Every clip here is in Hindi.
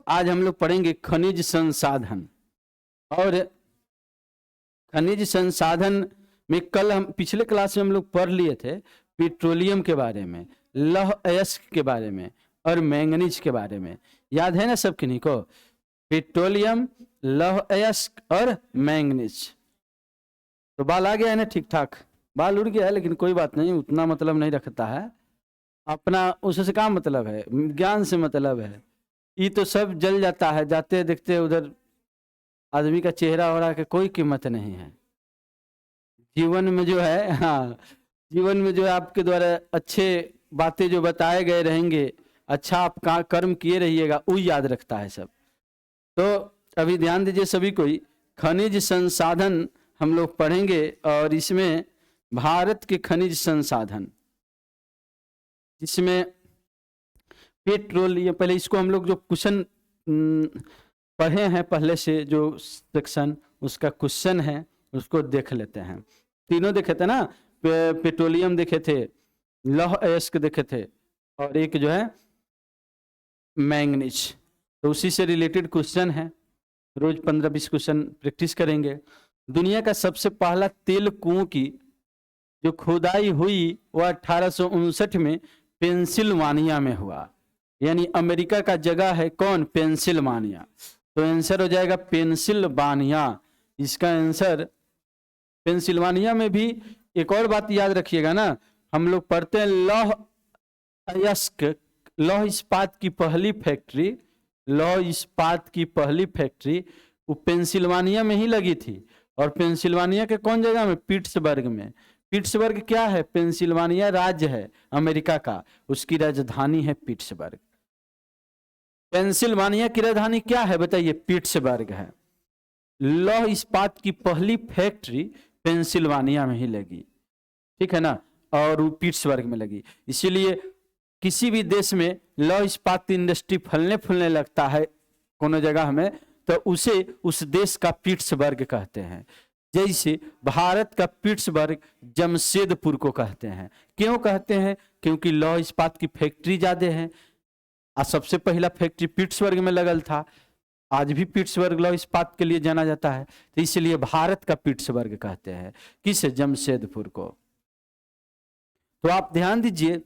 आज हम लोग पढ़ेंगे खनिज संसाधन। और खनिज संसाधन में कल हम पिछले क्लास में हम लोग पढ़ लिए थे पेट्रोलियम के बारे में, लौह अयस्क के बारे में और मैंगनीज के बारे में। याद है ना सब किन्हीं को? पेट्रोलियम, लौह अयस्क और मैंगनीज। तो बाल आ गया है ना ठीक ठाक? बाल उड़ गया है लेकिन कोई बात नहीं, उतना मतलब नहीं रखता है अपना, उससे क्या मतलब है, ज्ञान से मतलब है। ये तो सब जल जाता है, जाते देखते उधर आदमी का चेहरा हो रहा है कि कोई कीमत नहीं है। जीवन में जो है, हाँ जीवन में जो है आपके द्वारा अच्छे बातें जो बताए गए रहेंगे, अच्छा आप कर्म किए रहिएगा, वो याद रखता है सब। तो अभी ध्यान दीजिए सभी कोई, खनिज संसाधन हम लोग पढ़ेंगे और इसमें भारत के खनिज संसाधन, जिसमें पेट्रोलियम, पहले इसको हम लोग जो क्वेश्चन पढ़े हैं पहले से जो सेक्शन, उसका क्वेश्चन है उसको देख लेते हैं। तीनों देखे थे ना, पेट्रोलियम देखे थे, लौह अयस्क देखे थे और एक जो है मैंगनीज। तो उसी से रिलेटेड क्वेश्चन है, रोज 15-20 क्वेश्चन प्रैक्टिस करेंगे। दुनिया का सबसे पहला तेल कुओं की जो खुदाई हुई वह 1859 में पेंसिल्वानिया में हुआ, यानी अमेरिका का जगह है कौन? पेंसिल्वानिया। तो आंसर हो जाएगा पेंसिल्वानिया, इसका आंसर पेंसिल्वानिया में। भी एक और बात याद रखिएगा ना, हम लोग पढ़ते हैं लौह अयस्क, लौह इस्पात की पहली फैक्ट्री, लौह इस्पात की पहली फैक्ट्री वो पेंसिल्वानिया में ही लगी थी। और पेंसिल्वानिया के कौन जगह में? पिट्सबर्ग में। पिट्सबर्ग क्या है? पेंसिल्वानिया राज्य है अमेरिका का, उसकी राजधानी है पिट्सबर्ग। पेंसिल्वानिया की राजधानी क्या है बताइए? पिट्सबर्ग है। लौह इस्पात की पहली फैक्ट्री पेंसिल्वानिया में ही लगी, ठीक है ना, और वो पिट्सबर्ग में लगी। इसीलिए किसी भी देश में लौह इस्पात इंडस्ट्री फलने फूलने लगता है कोनो जगह में, तो उसे उस देश का पिट्सबर्ग कहते हैं। जैसे भारत का पिट्सबर्ग जमशेदपुर को कहते हैं। क्यों कहते हैं? क्योंकि लौह इस्पात की फैक्ट्री ज्यादा है। आज सबसे पहला फैक्ट्री पिट्सबर्ग में लगल था, आज भी पिट्सबर्ग लौह इस्पात के लिए जाना जाता है, तो इसलिए भारत का पिट्सबर्ग कहते हैं। किस? जमशेदपुर को। तो आप ध्यान दीजिए,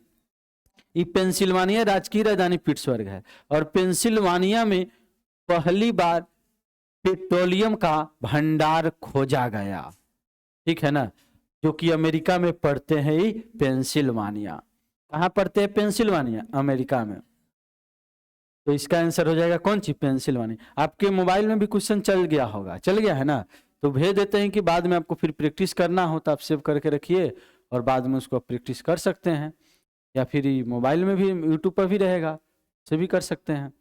ये पेंसिल्वानिया राज्य की राजधानी पिट्सबर्ग है और पेंसिल्वानिया में पहली बार पेट्रोलियम का भंडार खोजा गया, ठीक है ना, जो कि अमेरिका में पढ़ते हैं ही पेंसिल्वानिया। कहाँ पढ़ते हैं? पेंसिल्वानिया, अमेरिका में। तो इसका आंसर हो जाएगा कौन सी? पेंसिल्वानिया। आपके मोबाइल में भी क्वेश्चन चल गया होगा, चल गया है ना, तो भेज देते हैं कि बाद में आपको फिर प्रैक्टिस करना हो तो आप सेव करके रखिए और बाद में उसको प्रैक्टिस कर सकते हैं, या फिर मोबाइल में भी यूट्यूब पर भी रहेगा, से भी कर सकते हैं।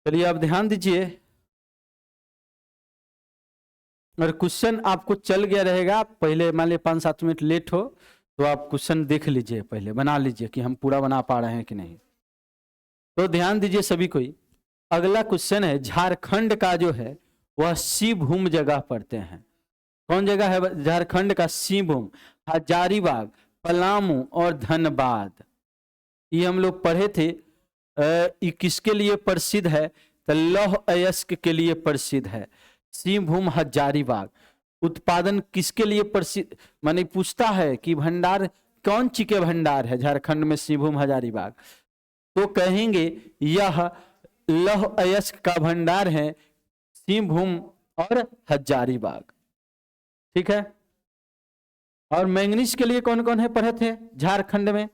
चलिए आप ध्यान दीजिए, और क्वेश्चन आपको चल गया रहेगा। पहले मान लीजिए 5-7 मिनट लेट हो तो आप क्वेश्चन देख लीजिए, पहले बना लीजिए कि हम पूरा बना पा रहे हैं कि नहीं। तो ध्यान दीजिए सभी कोई, अगला क्वेश्चन है, झारखंड का जो है वह सिंहभूम जगह पढ़ते हैं। कौन जगह है झारखंड का? सिंहभूम। हजारीबाग, पलामू और धनबाद, ये हम लोग पढ़े थे। ये किसके लिए प्रसिद्ध है? तो लौह अयस्क के लिए प्रसिद्ध है। सिंहभूम, हजारीबाग। उत्पादन किसके लिए प्रसिद्ध, माने पूछता है कि भंडार कौन ची के भंडार है झारखंड में? सिंहभूम, हजारीबाग। तो कहेंगे यह लौह अयस्क का भंडार है सिंहभूम और हजारीबाग, ठीक है। और मैंगनीज के लिए कौन कौन है पढ़े थे झारखंड में?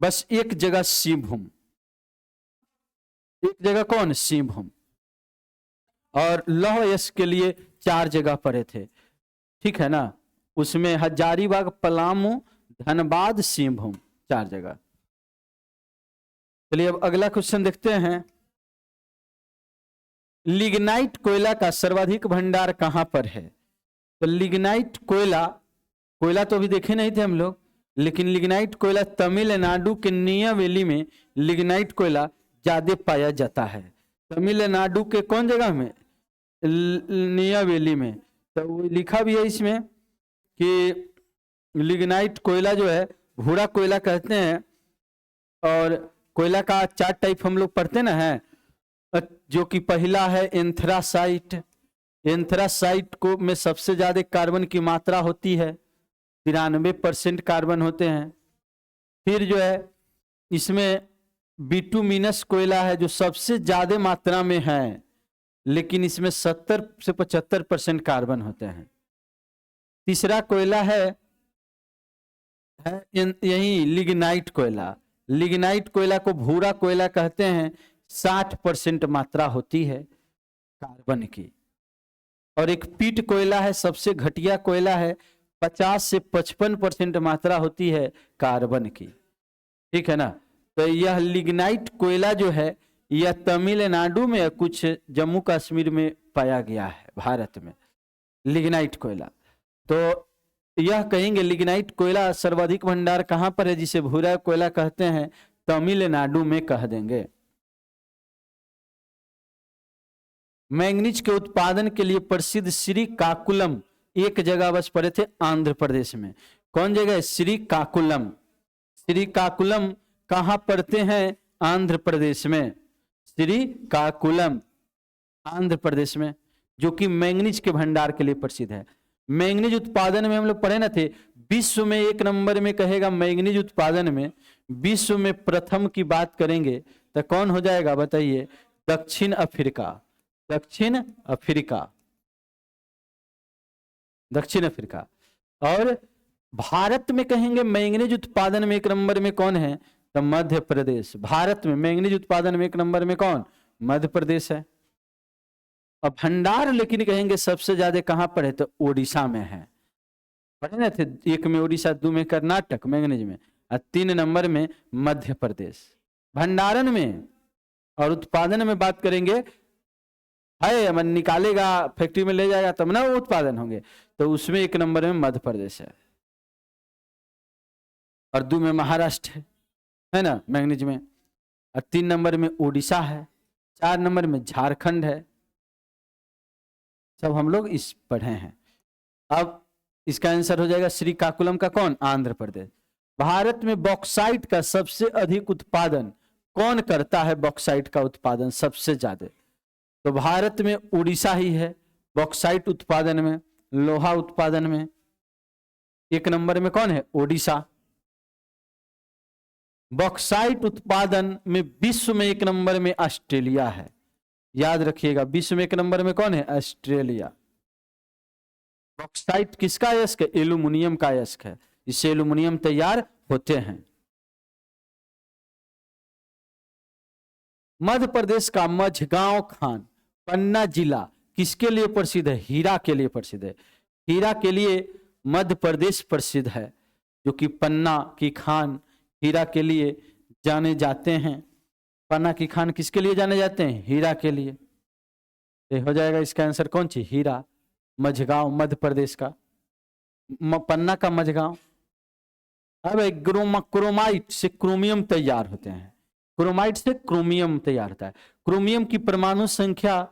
बस एक जगह सिंहभूम, एक जगह कौन? सिंहभूम। और लौह अयस्क के लिए 4 जगह पढ़े थे, ठीक है ना, उसमें हजारीबाग, पलामू, धनबाद, सिंहभूम, 4 जगह। चलिए अब अगला क्वेश्चन देखते हैं, लिग्नाइट कोयला का सर्वाधिक भंडार कहां पर है? तो लिग्नाइट कोयला, कोयला तो अभी देखे नहीं थे हम लोग, लेकिन लिग्नाइट कोयला तमिलनाडु के नीलावेली में लिग्नाइट कोयला ज्यादा पाया जाता है। तमिलनाडु के कौन जगह में? नीलावेली में। तो वो लिखा भी है इसमें कि लिग्नाइट कोयला जो है भूरा कोयला कहते हैं, और कोयला का 4 टाइप हम लोग पढ़ते ना है, जो कि पहला है एंथ्रासाइट। एंथ्रासाइट को में सबसे ज्यादा कार्बन की मात्रा होती है, 93% कार्बन होते हैं। फिर जो है इसमें बिटुमिनस कोयला है जो सबसे ज्यादा मात्रा में है, लेकिन इसमें 70 से 75% कार्बन होते हैं। तीसरा कोयला है यही लिग्नाइट कोयला। लिग्नाइट कोयला को भूरा कोयला कहते हैं, 60% मात्रा होती है कार्बन की। और एक पीट कोयला है, सबसे घटिया कोयला है, 50 से 55% मात्रा होती है कार्बन की। ठीक है ना। तो यह लिग्नाइट कोयला जो है यह तमिलनाडु में या कुछ जम्मू कश्मीर में पाया गया है, भारत में लिग्नाइट कोयला। तो यह कहेंगे लिग्नाइट कोयला सर्वाधिक भंडार कहां पर है, जिसे भूरा कोयला कहते हैं, तमिलनाडु में कह देंगे। मैंगनीज के उत्पादन के लिए प्रसिद्ध श्रीकाकुलम एक जगह बस पड़े थे आंध्र प्रदेश में। कौन जगह है? श्रीकाकुलम। श्रीकाकुलम कहां पड़ते हैं? आंध्र प्रदेश में। श्रीकाकुलम आंध्र प्रदेश में, जो कि मैंगनीज के भंडार के लिए प्रसिद्ध है। मैंगनीज उत्पादन में हम लोग पढ़े ना थे, विश्व में 1 नंबर में कहेगा मैंगनीज उत्पादन में, विश्व में प्रथम की बात करेंगे तो कौन हो जाएगा बताइए? दक्षिण अफ्रीका। दक्षिण अफ्रीका, दक्षिण अफ्रीका। और भारत में कहेंगे मैंगनीज उत्पादन में 1 नंबर में कौन है? तो मध्य प्रदेश। भारत में मैंगनीज उत्पादन में 1 नंबर में कौन? मध्य प्रदेश है। अब भंडार लेकिन कहेंगे सबसे ज्यादा कहां पर है? तो ओडिशा में है। पढ़े ना थे, 1 में ओडिशा, 2 में कर्नाटक मैंगनीज में, और 3 नंबर में मध्य प्रदेश। भंडारण में और उत्पादन में बात करेंगे, है मन निकालेगा फैक्ट्री में ले जाएगा तब ना वो उत्पादन होंगे, तो उसमें 1 नंबर में मध्य प्रदेश है, और 2 में महाराष्ट्र है ना मैंगनीज में, और 3 नंबर में उड़ीसा है, 4 नंबर में झारखंड है। सब हम लोग इस पढ़े हैं। अब इसका आंसर हो जाएगा श्रीकाकुलम का कौन? आंध्र प्रदेश। भारत में बॉक्साइट का सबसे अधिक उत्पादन कौन करता है? बॉक्साइट का उत्पादन सबसे ज्यादा तो भारत में उड़ीसा ही है। बॉक्साइट उत्पादन में, लोहा उत्पादन में 1 नंबर में कौन है? ओडिशा। बॉक्साइट उत्पादन में विश्व में 1 नंबर में ऑस्ट्रेलिया है। याद रखिएगा, विश्व में 1 नंबर में कौन है? ऑस्ट्रेलिया। बॉक्साइट किसका अयस्क है? एल्यूमिनियम का अयस्क है, इससे एल्यूमिनियम तैयार होते हैं। मध्य प्रदेश का मझगांव खान पन्ना जिला किसके लिए प्रसिद्ध है? हीरा के लिए प्रसिद्ध है। हीरा के लिए मध्य प्रदेश प्रसिद्ध है, जो कि पन्ना की खान हीरा के लिए जाने जाते हैं। पन्ना की खान किसके लिए जाने जाते हैं? हीरा के लिए। ये हो जाएगा इसका आंसर कौन सी? हीरा। मझगांव मध्य प्रदेश का, पन्ना का मझगांव। अब क्रोमाइट से क्रोमियम तैयार होते हैं। क्रोमाइट से क्रोमियम तैयार होता है। क्रोमियम की परमाणु संख्या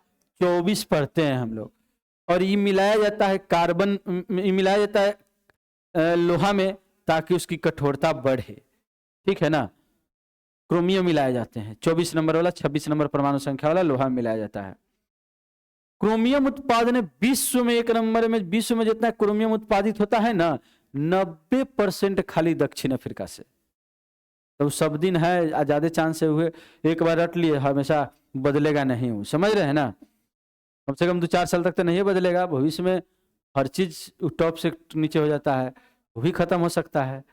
24 पढ़ते हैं हम लोग, और ये मिलाया जाता है कार्बन, मिलाया जाता है लोहा में ताकि उसकी कठोरता बढ़े। ठीक है ना। क्रोमियम मिलाए जाते हैं, 24 नंबर वाला, 26 नंबर परमाणु संख्या वाला लोहा मिलाया जाता है। क्रोमियम उत्पादन विश्व में 1 नंबर में, विश्व में जितना क्रोमियम उत्पादित होता है ना, 90% खाली दक्षिण अफ्रीका से। तो सब दिन है, ज्यादा चांस से हुए, एक बार रट लिए, हमेशा बदलेगा नहीं हूं, समझ रहे हैं ना। कम से कम 2-4 साल तक तो नहीं बदलेगा। भविष्य में हर चीज टॉप से नीचे हो जाता है, वो भी खत्म हो सकता है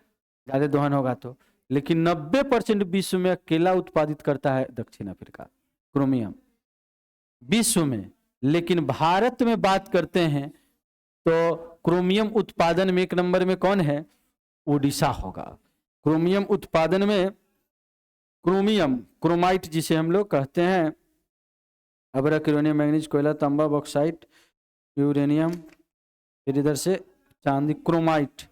ज्यादा दोहन होगा तो। लेकिन 90% विश्व में अकेला उत्पादित करता है दक्षिण अफ्रीका क्रोमियम, विश्व में। लेकिन भारत में बात करते हैं तो क्रोमियम उत्पादन में 1 नंबर में कौन है? ओडिशा होगा। क्रोमियम उत्पादन में क्रोमियम, क्रोमाइट जिसे हम लोग कहते हैं, अभ्रक, यूरेनियम, मैंगनीज, कोयला, तांबा, बॉक्साइट, यूरेनियम, फिर इधर से चांदी, क्रोमाइट।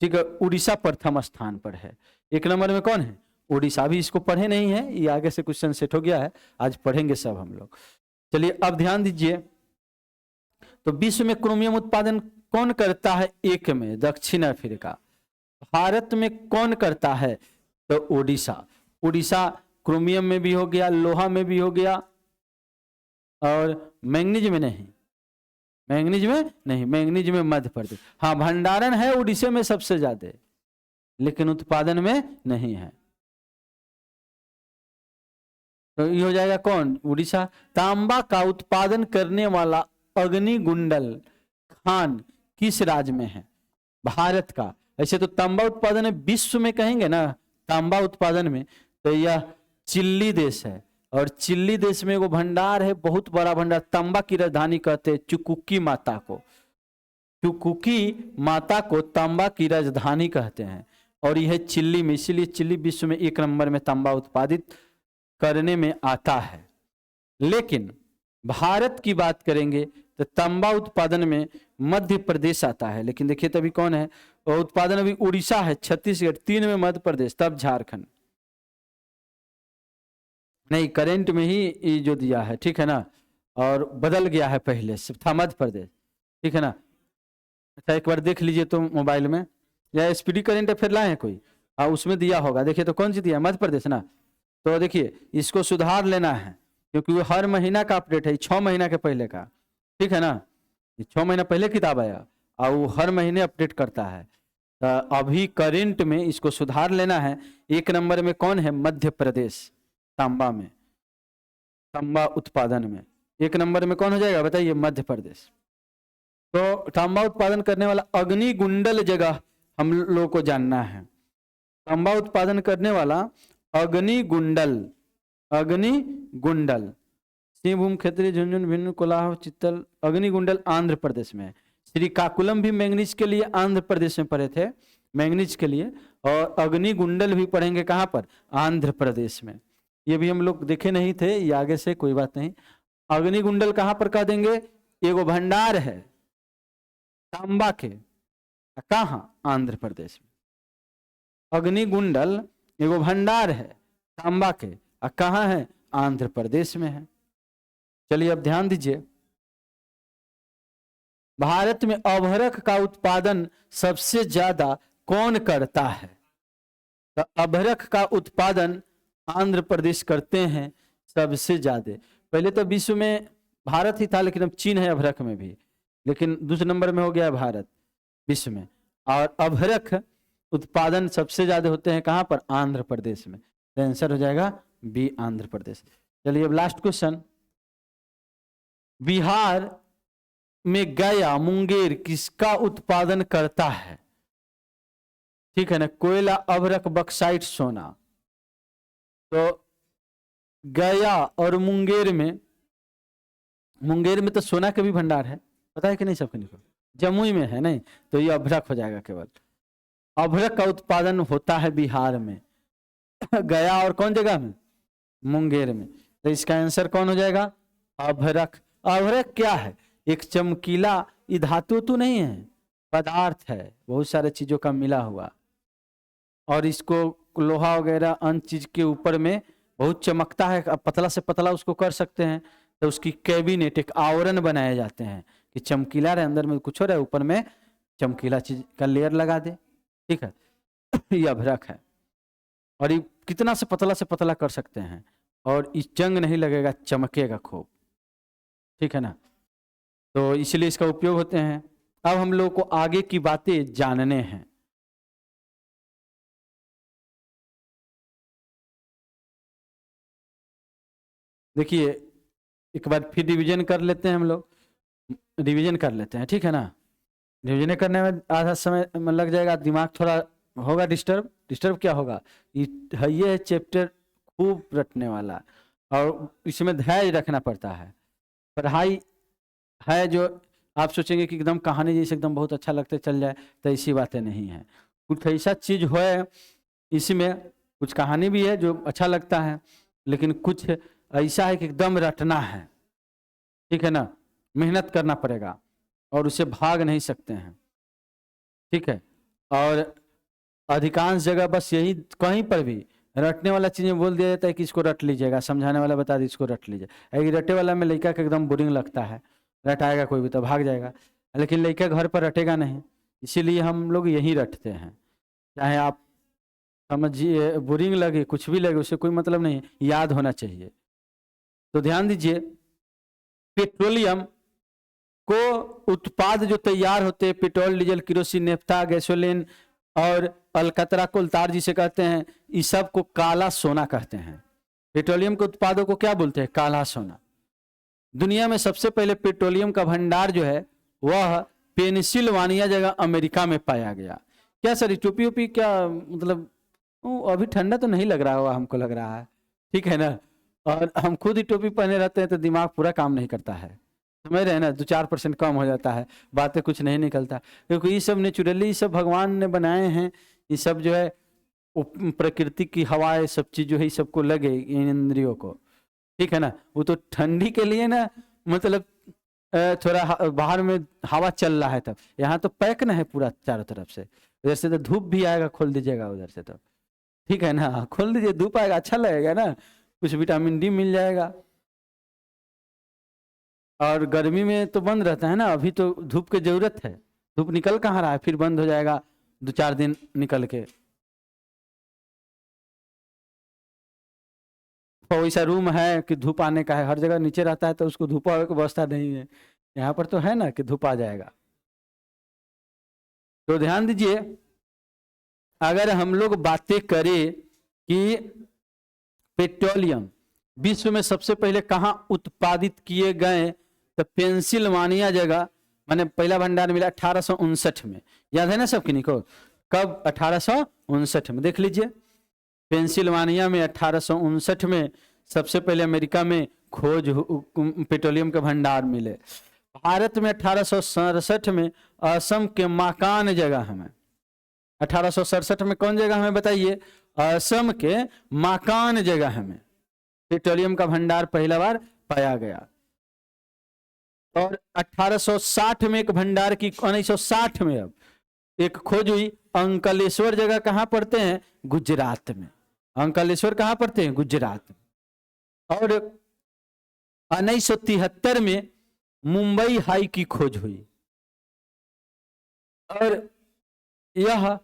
ठीक है, उड़ीसा प्रथम स्थान पर है। 1 नंबर में कौन है? उड़ीसा। अभी इसको पढ़े नहीं है, ये आगे से क्वेश्चन सेट हो गया है, आज पढ़ेंगे सब हम लोग। चलिए अब ध्यान दीजिए, तो विश्व में क्रोमियम उत्पादन कौन करता है? 1 में दक्षिण अफ्रीका। भारत में कौन करता है? तो ओडिशा। ओडिशा क्रोमियम में भी हो गया, लोहा में भी हो गया, और मैंगनीज में नहीं, मैंगनीज में नहीं, मैंगनीज में मध्य प्रदेश। हाँ, भंडारण है उड़ीसा में सबसे ज्यादा, लेकिन उत्पादन में नहीं है। तो ये हो जाएगा कौन, उड़ीसा। तांबा का उत्पादन करने वाला अग्निकुंडल खान किस राज्य में है, भारत का। ऐसे तो तांबा उत्पादन विश्व में कहेंगे ना, तांबा उत्पादन में, तो यह चिल्ली देश है। और चिल्ली देश में वो भंडार है, बहुत बड़ा भंडार, तांबा की राजधानी कहते हैं चुकुकी माता को, चुकुकी माता को तांबा की राजधानी कहते हैं। और यह चिल्ली में, इसीलिए चिल्ली विश्व में 1 नंबर में तांबा उत्पादित करने में आता है। लेकिन भारत की बात करेंगे तो तांबा उत्पादन में मध्य प्रदेश आता है। लेकिन देखिए तभी कौन है, और उत्पादन अभी उड़ीसा है, छत्तीसगढ़, 3 में मध्य प्रदेश, तब झारखंड। नहीं, करंट में ही ये जो दिया है, ठीक है ना, और बदल गया है, पहले से था मध्य प्रदेश, ठीक है ना। अच्छा एक बार देख लीजिए तो मोबाइल में, या स्पीडी करंट फिर लाए हैं कोई, हाँ उसमें दिया होगा, देखिए तो कौन सी दिया, मध्य प्रदेश ना। तो देखिए इसको सुधार लेना है, क्योंकि वो हर महीना का अपडेट है, 6 महीना के पहले का, ठीक है ना, ये 6 महीना पहले किताब आया और वो हर महीने अपडेट करता है। तो अभी करंट में इसको सुधार लेना है। 1 नंबर में कौन है, मध्य प्रदेश, तांबा में, तांबा उत्पादन में 1 नंबर में कौन हो जाएगा बताइए, मध्य प्रदेश। तो तांबा उत्पादन करने वाला अग्निकुंडल जगह हम लोग को जानना है। तांबा उत्पादन करने वाला अग्निकुंडल, अग्निकुंडल, सिंहभूम, खत्री, झुंझुनू, भिन्नू, कोल्हान, चित्तल, अग्निकुंडल आंध्र प्रदेश में है। श्रीकाकुलम भी मैंगनीज के लिए आंध्र प्रदेश में पढ़े थे, मैंगनीज के लिए, और अग्निकुंडल भी पढ़ेंगे कहाँ पर, आंध्र प्रदेश में। ये भी हम लोग देखे नहीं थे, ये आगे से कोई बात नहीं। अग्निकुंडल कहाँ पर कह देंगे, एगो भंडार है तांबा के, कहाँ, आंध्र प्रदेश में। अग्निकुंडल एगो भंडार है तांबा के, कहाँ है, आंध्र प्रदेश में है। चलिए अब ध्यान दीजिए, भारत में अभ्रक का उत्पादन सबसे ज्यादा कौन करता है। तो अभ्रक का उत्पादन आंध्र प्रदेश करते हैं सबसे ज्यादा। पहले तो विश्व में भारत ही था, लेकिन अब चीन है अभ्रक में भी, लेकिन दूसरे नंबर में हो गया भारत विश्व में। और अभ्रक उत्पादन सबसे ज्यादा होते हैं कहां पर, आंध्र प्रदेश में। तो आंसर हो जाएगा बी, आंध्र प्रदेश। चलिए अब लास्ट क्वेश्चन, बिहार में गया, मुंगेर किसका उत्पादन करता है, ठीक है ना, कोयला, अभ्रक, बक्साइट, सोना। तो गया और मुंगेर में, मुंगेर में तो सोना के भी भंडार है, पता है कि नहीं सबके निको, जमुई में है, नहीं तो ये अभ्रक हो जाएगा केवल। अभ्रक का उत्पादन होता है बिहार में, गया और कौन जगह में, मुंगेर में। तो इसका आंसर कौन हो जाएगा, अभ्रक। अभ्रक क्या है, एक चमकीला, ये धातु तो नहीं है, पदार्थ है, बहुत सारे चीजों का मिला हुआ, और इसको लोहा वगैरह अन्य चीज के ऊपर में बहुत चमकता है, पतला से पतला उसको कर सकते हैं। तो उसकी कैबिनेट, एक आवरण बनाए जाते हैं कि चमकीला रहे, अंदर में कुछ हो रहा है, ऊपर में चमकीला चीज का लेयर लगा दे, ठीक है। ये अभ्रक है, और ये कितना से पतला कर सकते हैं, और इस जंग नहीं लगेगा, चमकेगा खूब, ठीक है ना। तो इसलिए इसका उपयोग होते हैं। अब हम लोग को आगे की बातें जानने हैं। देखिए एक बार फिर रिवीजन कर लेते हैं हम लोग, रिवीजन कर लेते हैं, ठीक है ना। रिवीजन करने में आधा समय लग जाएगा, दिमाग थोड़ा होगा डिस्टर्ब। डिस्टर्ब क्या होगा, ये है चैप्टर खूब रटने वाला, और इसमें धैर्य रखना पड़ता है। पढ़ाई है जो आप सोचेंगे कि एकदम कहानी जैसे एकदम बहुत अच्छा लगता है चल जाए, तो ऐसी बातें नहीं है। कुछ ऐसा चीज है इसमें, कुछ कहानी भी है जो अच्छा लगता है, लेकिन कुछ ऐसा है कि एकदम रटना है, ठीक है ना, मेहनत करना पड़ेगा, और उसे भाग नहीं सकते हैं, ठीक है। और अधिकांश जगह बस यही, कहीं पर भी रटने वाला चीजें बोल दिया जाता है कि इसको रट लीजिएगा, समझाने वाला बता दी इसको रट लीजिए। रटे वाला में लड़का का एकदम बोरिंग लगता है, रटाएगा कोई भी तो भाग जाएगा, लेकिन लड़का घर पर रटेगा नहीं, इसीलिए हम लोग यही रटते हैं। चाहे आप समझिए बोरिंग लगे, कुछ भी लगे, उससे कोई मतलब नहीं है, याद होना चाहिए। तो ध्यान दीजिए, पेट्रोलियम को उत्पाद जो तैयार होते हैं, petrol, diesel, kerosene, naphtha, gasoline और अलकतरा, कोलतार जिसे कहते हैं, इस सब को काला सोना कहते हैं। पेट्रोलियम के उत्पादों को क्या बोलते हैं? काला सोना। दुनिया में सबसे पहले पेट्रोलियम का भंडार जो है वह पेनिसिल्वानिया जगह अमेरिका में पाया गया। क्या सर टोपी ओपी क्या मतलब अभी ठंडा तो नहीं लग रहा होगा, हमको लग रहा है, ठीक है ना। और हम खुद ही टोपी पहने रहते हैं तो दिमाग पूरा काम नहीं करता है, समझ रहे हैं ना, 2-4% कम हो जाता है, बातें कुछ नहीं निकलता, क्योंकि ये सब नेचुरली सब भगवान ने बनाए हैं। ये सब जो है प्रकृति की हवा, सब चीज जो है सबको लगे इन इंद्रियों को, ठीक है ना। वो तो ठंडी के लिए ना मतलब थोड़ा बाहर में हवा चल रहा है, तब यहाँ तो पैक ना है पूरा चारों तरफ से, उधर से तो धूप भी आएगा, खोल दीजिएगा उधर से, तो ठीक है ना, खोल दीजिए, धूप आएगा, अच्छा लगेगा ना, कुछ विटामिन डी मिल जाएगा। और गर्मी में तो बंद रहता है ना, अभी तो धूप की जरूरत है, धूप निकल कहाँ रहा है, फिर बंद हो जाएगा 2-4 दिन निकल के। तो वैसा रूम है कि धूप आने का है, हर जगह नीचे रहता है तो उसको धूप आने की व्यवस्था नहीं है, यहाँ पर तो है ना कि धूप आ जाएगा। तो ध्यान दीजिए, अगर हम लोग बातें करें कि पेट्रोलियम विश्व में सबसे पहले कहाँ उत्पादित किए गए, तो पेंसिल्वानिया जगह मैंने पहला भंडार मिला 1859 में, याद है ना सब किन्हीं को, कब? 1859 में, देख लीजिए, पेंसिल्वानिया में 1859 में सबसे पहले अमेरिका में खोज पेट्रोलियम के भंडार मिले। भारत में 1867 में असम के माकान जगह में, 1867 में कौन जगह हमें बताइए? असम के माकान जगह में पेट्रोलियम का भंडार पहला बार पाया गया। और 1860 में एक भंडार की, 1960 में अब एक खोज हुई, अंकलेश्वर जगह कहां पड़ते हैं? गुजरात में। अंकलेश्वर कहां पड़ते हैं? गुजरात में। और 1973 में मुंबई हाई की खोज हुई, और यह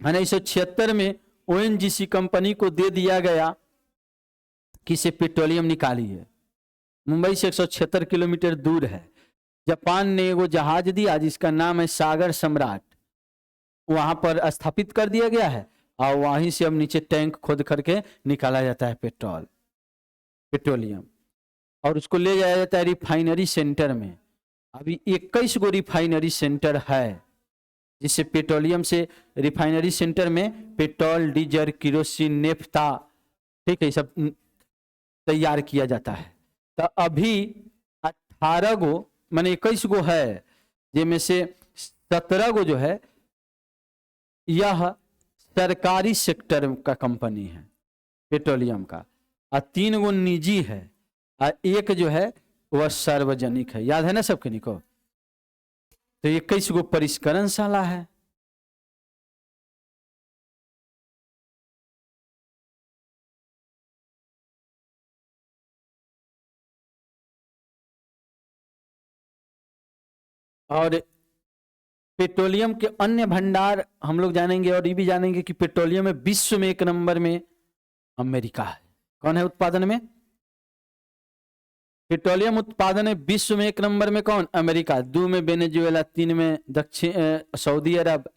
1976 में ओएनजीसी कंपनी को दे दिया गया कि इसे पेट्रोलियम निकालिए। मुंबई से 176 किलोमीटर दूर है। जापान ने वो जहाज दिया जिसका नाम है सागर सम्राट, वहां पर स्थापित कर दिया गया है, और वहीं से अब नीचे टैंक खोद करके निकाला जाता है पेट्रोलियम, और उसको ले जाया जाता है रिफाइनरी सेंटर में। अभी 21 गो रिफाइनरी सेंटर है, जिससे पेट्रोलियम से रिफाइनरी सेंटर में पेट्रोल, डीजल, किरोसिन, नेफ्था, ठीक है, सब तैयार किया जाता है। तो अभी 18 गो माने 21 गो है, जिनमें से 17 गो जो है यह सरकारी सेक्टर का कंपनी है पेट्रोलियम का, और 3 गो निजी है, और एक जो है वह सार्वजनिक है। याद है ना सबके निको? तो 21 गो परिष्करणशाला है। और पेट्रोलियम के अन्य भंडार हम लोग जानेंगे, और ये भी जानेंगे कि पेट्रोलियम में विश्व में 1 नंबर में अमेरिका है। कौन है उत्पादन में? पेट्रोलियम उत्पादन में विश्व में 1 नंबर में कौन? अमेरिका। 2 में वेनेजुएला, 3 में दक्षिण सऊदी अरब,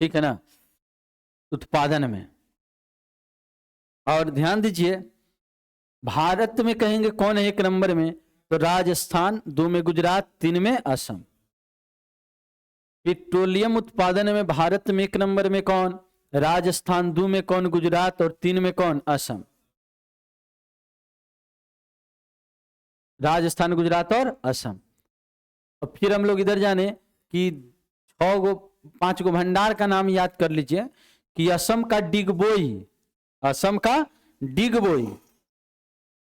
ठीक है ना, उत्पादन में। और ध्यान दीजिए, भारत में कहेंगे कौन है 1 नंबर में? तो राजस्थान, 2 में गुजरात, 3 में असम। पेट्रोलियम उत्पादन में भारत में 1 नंबर में कौन? राजस्थान, 2 में कौन? गुजरात, और 3 में कौन? असम। राजस्थान, गुजरात और असम। और फिर हम लोग इधर जाने कि 5 गो भंडार का नाम याद कर लीजिए, कि असम का डिगबोई, असम का डिगबोई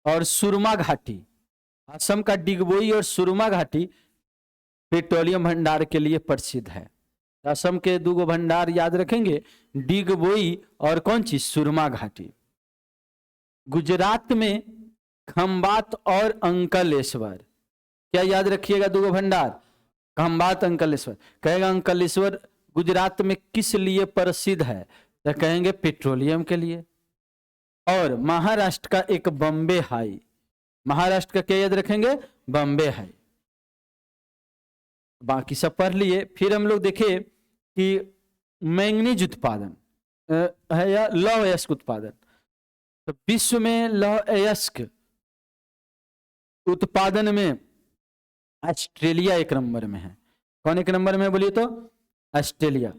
और सुरमा घाटी, असम का डिगबोई और सुरमा घाटी पेट्रोलियम भंडार के लिए प्रसिद्ध है। असम के 2 गो भंडार याद रखेंगे, डिगबोई और कौन सी? सुरमा घाटी। गुजरात में खंबात और अंकलेश्वर, क्या याद रखिएगा 2 गो भंडार? खंबात, अंकलेश्वर। कहेगा अंकलेश्वर गुजरात में किस लिए प्रसिद्ध है? तो कहेंगे पेट्रोलियम के लिए। और महाराष्ट्र का एक बॉम्बे हाई, महाराष्ट्र का क्या याद रखेंगे? बॉम्बे है। बाकी सब पढ़ लिए। फिर हम लोग देखे कि मैंगनीज उत्पादन है या लौह अयस्क उत्पादन। तो विश्व में लौह अयस्क उत्पादन में ऑस्ट्रेलिया एक नंबर में है। कौन एक नंबर में बोलिए तो? ऑस्ट्रेलिया।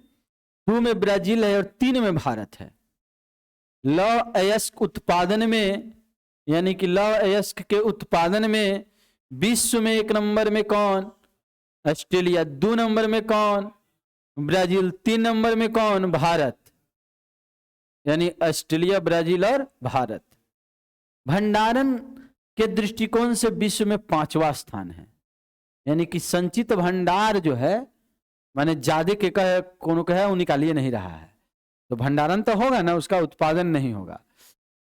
2 में ब्राजील है और 3 में भारत है। लौह अयस्क उत्पादन में, यानी कि लौह अयस्क के उत्पादन में विश्व में एक नंबर में कौन? ऑस्ट्रेलिया। 2 नंबर में कौन? ब्राजील। 3 नंबर में कौन? भारत। यानी ऑस्ट्रेलिया, ब्राजील और भारत। भंडारण के दृष्टिकोण से विश्व में 5वां स्थान है। यानी कि संचित भंडार जो है, माने ज्यादा के कहे कोनो कहे वो निकालिए नहीं रहा है, तो भंडारण तो होगा ना, उसका उत्पादन नहीं होगा।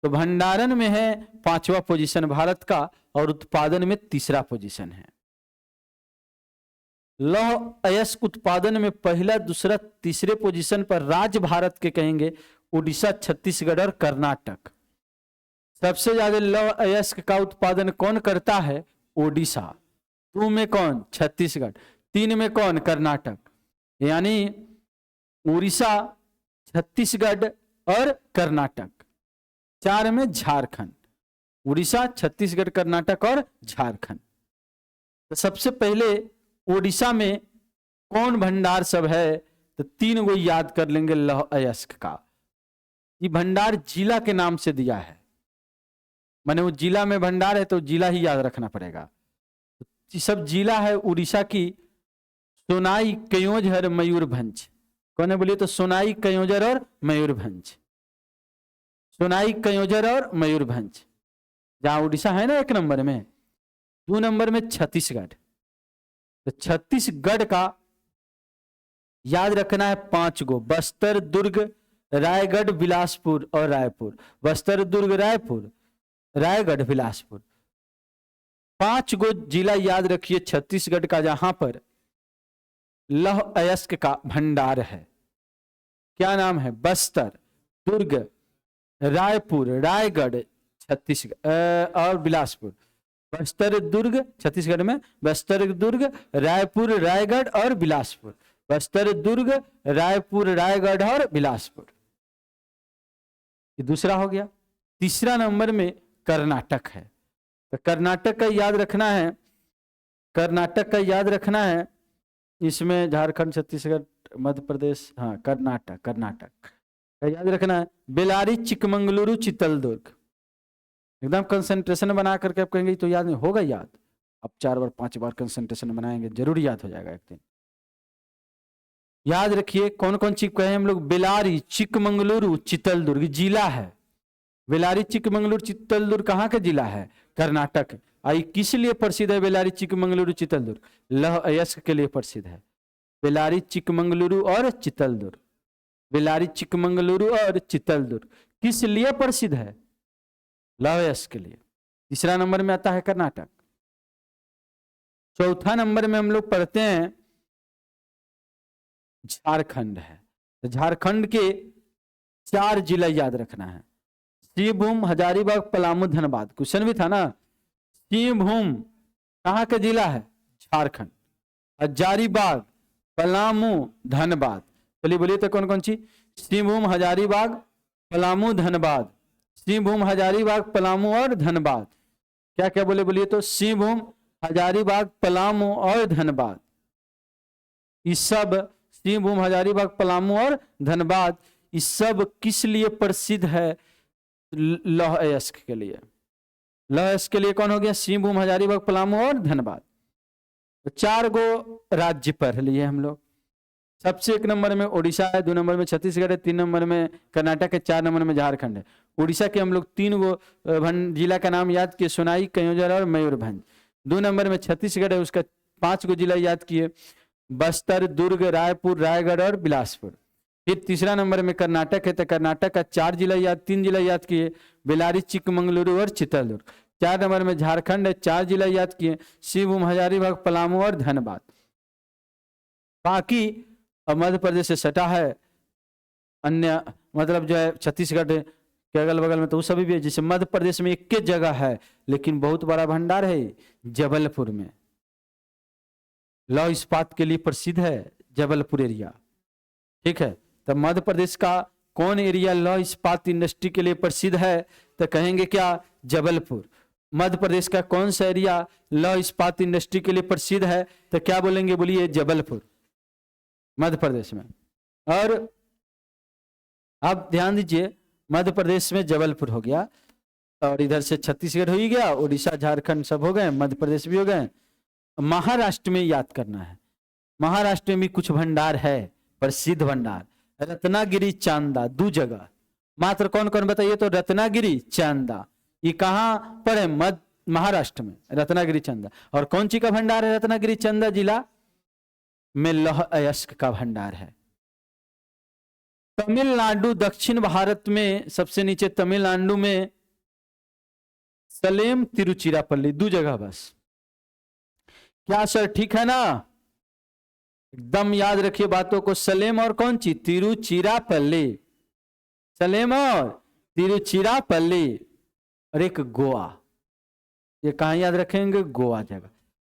तो भंडारण में है 5वां पोजीशन भारत का और उत्पादन में 3रा पोजीशन है। लौह अयस्क उत्पादन में पहला, दूसरा, तीसरे पोजीशन पर राज्य भारत के कहेंगे उड़ीसा, छत्तीसगढ़ और कर्नाटक। सबसे ज्यादा लौह अयस्क का उत्पादन कौन करता है? ओडिशा। 2 में कौन? छत्तीसगढ़। 3 में कौन? कर्नाटक। यानी उड़ीसा, छत्तीसगढ़ और कर्नाटक। 4 में झारखंड। उड़ीसा, छत्तीसगढ़, कर्नाटक और झारखंड। तो सबसे पहले ओडिशा में कौन भंडार सब है? तो 3 गो याद कर लेंगे लौह अयस्क का। ये भंडार जिला के नाम से दिया है, माने वो जिला में भंडार है तो जिला ही याद रखना पड़ेगा। ये सब जिला है उड़ीसा की। सोनाई, कयोंझर, मयूरभंज। कौन है बोलिए तो? सोनाई, कयोंझर और मयूरभंज। सोनाई, कयोंझर और मयूरभंज। जहां उड़ीसा है ना एक नंबर में। 2 नंबर में छत्तीसगढ़। तो छत्तीसगढ़ का याद रखना है 5 गो: बस्तर, दुर्ग, रायगढ़, बिलासपुर और रायपुर। बस्तर, दुर्ग, रायपुर, रायगढ़, बिलासपुर। 5 गो जिला याद रखिए छत्तीसगढ़ का, जहां पर लौह अयस्क का भंडार है। क्या नाम है? बस्तर, दुर्ग, रायपुर, रायगढ़, छत्तीसगढ़ और बिलासपुर। बस्तर, दुर्ग, छत्तीसगढ़ में बस्तर, दुर्ग, रायपुर, रायगढ़ और बिलासपुर। बस्तर, दुर्ग, रायपुर, रायगढ़ और बिलासपुर। ये दूसरा हो गया। तीसरा नंबर में कर्नाटक है। तो कर्नाटक का याद रखना है, कर्नाटक का याद रखना है। इसमें झारखंड, छत्तीसगढ़, मध्य प्रदेश, हाँ कर्नाटक, कर्नाटक का याद रखना है। बेलारी, चिकमंगलुरु, चित्तलदुर्ग। एकदम कंसंट्रेशन बना करके आप कहेंगे तो याद नहीं होगा। याद अब 4 बार 5 बार कंसंट्रेशन बनाएंगे, जरूर याद हो जाएगा एक दिन। याद रखिए कौन कौन चीज कहे हम लोग? बेलारी, चिकमंगलुरु, चित्तलदुर्ग जिला है। बेलारी, चिकमंगलुरु, चित्तलदुर्ग कहाँ का जिला है? कर्नाटक। आई किस लिए प्रसिद्ध है बेलारी, चिकमंगलुरु, चित्तलदुर्ग? लौह अयस्क के लिए प्रसिद्ध है। बेलारी, चिकमंगलुरु और चित्तलदुर्ग। बेलारी, चिकमंगलुरु और चित्तलदुर्ग किस लिए प्रसिद्ध है? लौह अयस्क के लिए। तीसरा नंबर में आता है कर्नाटक। चौथा नंबर में हम लोग पढ़ते हैं झारखंड है। तो झारखंड के 4 जिला याद रखना है: सिंहभूम, हजारीबाग, पलामू, धनबाद। क्वेश्चन भी था ना। सिंहभूम कहाँ का जिला है? झारखंड। हजारीबाग, पलामू, धनबाद। चलिए बोलिए तो कौन कौन सी? सिंहभूम, हजारीबाग, पलामू, धनबाद। सिंहभूम, हजारीबाग, पलामू और धनबाद। क्या क्या बोले बोलिए तो? सिंहभूम, हजारीबाग, पलामू और धनबाद। इस सब सिंहभूम, हजारीबाग, पलामू और धनबाद, इस सब किस लिए प्रसिद्ध है? लौह अयस्क के लिए। लौह अयस्क के लिए कौन हो गया? सिंहभूम, हजारीबाग, पलामू और धनबाद। तो 4 गो राज्य पढ़ लिए हम लोग। सबसे 1 नंबर में उड़ीसा है, 2 नंबर में छत्तीसगढ़ है, 3 नंबर में कर्नाटक है, 4 नंबर में झारखंड है। उड़ीसा के हम लोग 3 गो जिला का नाम याद किए: सोनाई, कयोंझर और मयूरभंज। 2 नंबर में छत्तीसगढ़ है, उसका 5 गो जिला याद किए: बस्तर, दुर्ग, रायपुर, रायगढ़ और बिलासपुर। फिर तीसरा नंबर में कर्नाटक है, तो कर्नाटक का 3 जिला याद किए: बेलारी, चिकमंगलुरु और चित्तलदुर्ग। 4 नंबर में झारखंड है, 4 जिला याद किए: सिंहभूम, हजारीबाग, पलामू और धनबाद। बाकी मध्य प्रदेश से सटा है, अन्य मतलब जो है छत्तीसगढ़ उसके अगल बगल में तो सभी भी है। जैसे मध्य प्रदेश में एक जगह है लेकिन बहुत बड़ा भंडार है, जबलपुर में लौह इस्पात के लिए प्रसिद्ध है जबलपुर एरिया। ठीक है, तो मध्य प्रदेश का कौन एरिया लौह इस्पात इंडस्ट्री के लिए प्रसिद्ध है? तो कहेंगे क्या? जबलपुर। मध्य प्रदेश का कौन सा एरिया लौह इस्पात इंडस्ट्री के लिए प्रसिद्ध है? तो क्या बोलेंगे? बोलिए जबलपुर, मध्य प्रदेश में। और आप ध्यान दीजिए, मध्य प्रदेश में जबलपुर हो गया, और इधर से छत्तीसगढ़ हो ही गया, उड़ीसा झारखंड सब हो गए, मध्य प्रदेश भी हो गए। महाराष्ट्र में याद करना है, महाराष्ट्र में भी कुछ भंडार है, प्रसिद्ध भंडार, रत्नागिरी चांदा, 2 जगह मात्र। कौन कौन बताइए? तो रत्नागिरी चांदा, ये कहां पर है? महाराष्ट्र में रत्नागिरी चांदा। और कौन सी का भंडार है? रत्नागिरी चांदा जिला में लौह अयस्क का भंडार है। तमिलनाडु, दक्षिण भारत में सबसे नीचे तमिलनाडु में सलेम, तिरुचिरापल्ली, 2 जगह बस। क्या सर ठीक है ना? एकदम याद रखिए बातों को। सलेम और कौन सी? तिरुचिरापल्ली, सलेम और तिरुचिरापल्ली, और एक गोवा। ये कहां याद रखेंगे? गोवा जगह।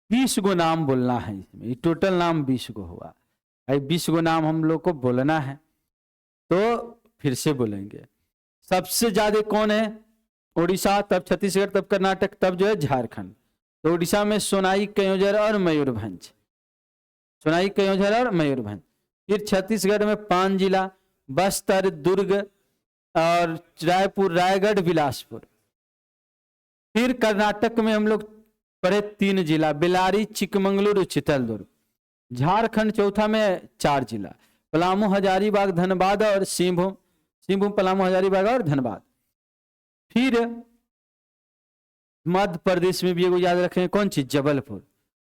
20 गो नाम बोलना है इसमें, टोटल नाम 20 गो हुआ। 20 गो नाम हम लोग को बोलना है, तो फिर से बोलेंगे। सबसे ज्यादा कौन है? उड़ीसा, तब छत्तीसगढ़, तब कर्नाटक, तब जो है झारखंड। तो उड़ीसा में सोनाई, कयोंझर और मयूरभंज, सोनाई, कयोंझर और मयूरभंज। फिर छत्तीसगढ़ में 5 जिला, बस्तर, दुर्ग और रायपुर, रायगढ़, बिलासपुर। फिर कर्नाटक में हम लोग पढ़े 3 जिला, बेलारी, चिकमंगलुरु, चित्रदुर्ग। झारखंड चौथा में 4 जिला, पलामू, हजारीबाग, धनबाद और सिंहभूम, सिंहभूम, पलामू, हजारीबाग और धनबाद। फिर मध्य प्रदेश में भी एगो याद रखें, कौन सी? जबलपुर।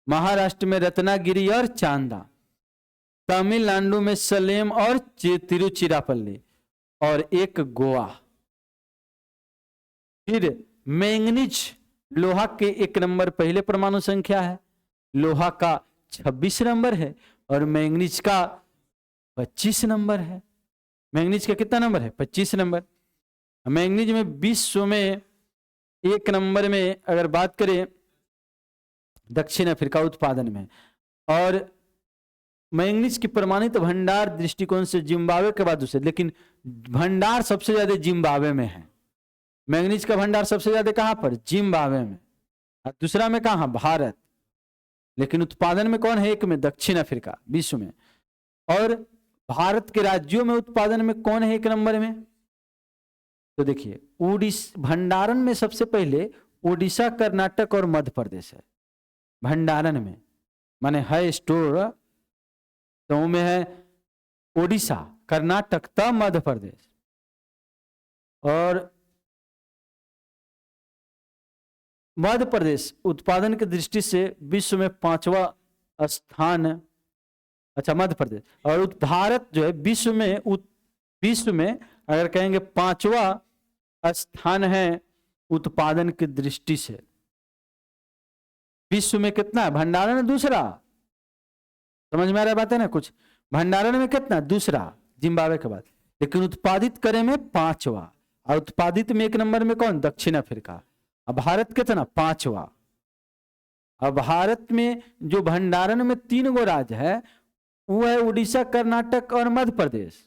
महाराष्ट्र में रत्नागिरी और चांदा। तमिलनाडु में सलेम और तिरुचिरापल्ली, और एक गोवा। फिर मैंगनीज, लोहा के 1 नंबर पहले परमाणु संख्या है, लोहा का 26 नंबर है, और मैंगनीज का 25 नंबर है। मैंगनीज का कितना नंबर है? 25 नंबर। मैंगनीज में विश्व में 1 नंबर में अगर बात करें दक्षिण अफ्रीका उत्पादन में, और मैंगनीज की प्रमाणित भंडार दृष्टिकोण से जिम्बाब्वे के बाद दूसरे, लेकिन भंडार सबसे ज्यादा जिम्बाब्वे में है। मैंगनीज का भंडार सबसे ज्यादा कहां पर? जिम्बाब्वे में। और दूसरा में कहां? भारत। लेकिन उत्पादन में कौन है? एक में दक्षिण अफ्रीका विश्व में। और भारत के राज्यों में उत्पादन में कौन है 1 नंबर में? तो देखिए, भंडारण में सबसे पहले उड़ीसा, कर्नाटक और मध्य प्रदेश है। भंडारण में माने है स्टोर, तो में है उड़ीसा, कर्नाटक, तब मध्य प्रदेश। और मध्य प्रदेश उत्पादन की दृष्टि से विश्व में 5वां स्थान, अच्छा मध्य प्रदेश। और भारत जो है विश्व में अगर कहेंगे 5वां स्थान है उत्पादन की दृष्टि से। विश्व में कितना है? भंडारण दूसरा, समझ में आ रहा बात है ना? कुछ भंडारण में कितना? दूसरा, जिम्बाब्वे के बाद। लेकिन उत्पादित करे में 5वां, और उत्पादित में 1 नंबर में कौन? दक्षिण अफ्रीका। अब भारत कितना? 5वां। अब भारत में जो भंडारण में 3 गो राज्य है वो है उड़ीसा, कर्नाटक और मध्य प्रदेश।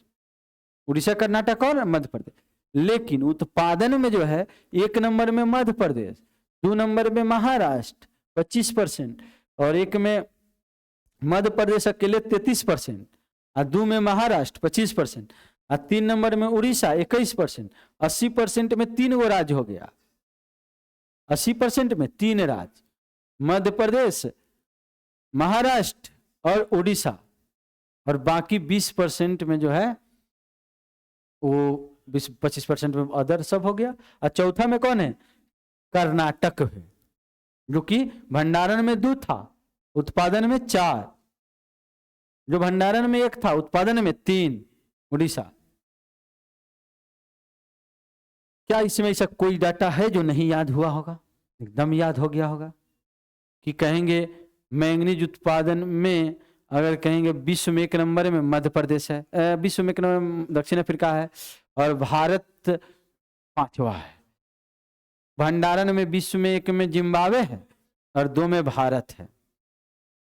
उड़ीसा, कर्नाटक और मध्य प्रदेश। लेकिन उत्पादन में जो है 1 नंबर में मध्य प्रदेश, 2 नंबर में महाराष्ट्र 25%, और 1 में मध्य प्रदेश अकेले 33%, और 2 में महाराष्ट्र 25%, और 3 नंबर में उड़ीसा 21%। 80% में 3 गो राज्य हो गया। 80% में 3 राज्य, मध्य प्रदेश, महाराष्ट्र और उड़ीसा। और बाकी 20% में जो है वो 25% में अदर सब हो गया। और चौथा में कौन है? कर्नाटक है, जो कि भंडारण में 2 था, उत्पादन में 4। जो भंडारण में 1 था, उत्पादन में 3, उड़ीसा। क्या इसमें ऐसा कोई डाटा है जो नहीं याद हुआ होगा? एकदम याद हो गया होगा। कि कहेंगे मैंगनीज उत्पादन में अगर कहेंगे विश्व में 1 नंबर में मध्य प्रदेश है, विश्व में 1 नंबर दक्षिण अफ्रीका है, और भारत 5वां है। भंडारण में विश्व में 1 में जिम्बाब्वे है और 2 में भारत है।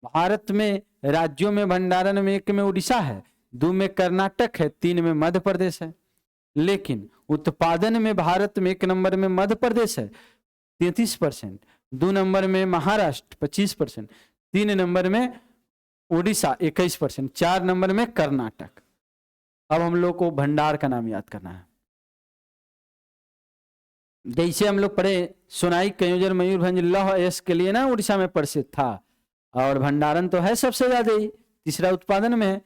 भारत में राज्यों में भंडारण में 1 में उड़ीसा है, 2 में कर्नाटक है, 3 में मध्य प्रदेश है। लेकिन उत्पादन में भारत में 1 नंबर में मध्य प्रदेश है 33%, 2 नंबर में महाराष्ट्र 25%, 3 नंबर में उड़ीसा 21%, 4 नंबर में कर्नाटक। अब हम लोग को भंडार का नाम याद करना है। जैसे हम लोग पढ़े सोनाई, कयोंझर, मयूरभंज, लौह यश के लिए ना उड़ीसा में प्रसिद्ध था, और भंडारण तो है सबसे ज्यादा ही, तीसरा उत्पादन में है।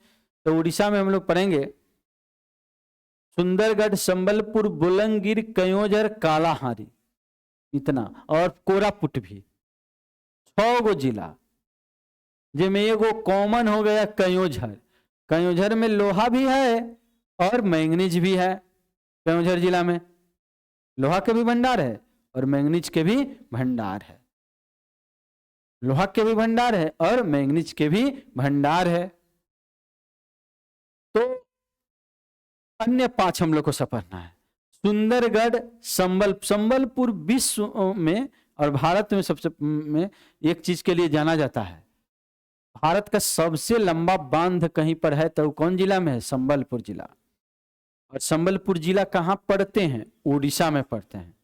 तो उड़ीसा में हम लोग पढ़ेंगे सुंदरगढ़, संबलपुर, बुलंगीर, कयोंझर, कालाहारी, इतना, और कोरापुट भी। 6 गो जिला, जिसमें एगो कॉमन हो गया कयोंझर। कयोंझर में लोहा भी है और मैंगनीज भी है। कयोंझर जिला में लोहा के भी भंडार है और मैंगनीज के भी भंडार है। लोहा के भी भंडार है और मैंगनीज के भी भंडार है। तो अन्य 5 हम लोग को समझना है। सुंदरगढ़, संबलपुर विश्व में और भारत में सबसे में एक चीज के लिए जाना जाता है। भारत का सबसे लंबा बांध कहीं पर है तो कौन जिला में है? संबलपुर जिला। और संबलपुर जिला कहां पड़ते हैं? उड़ीसा में पड़ते हैं।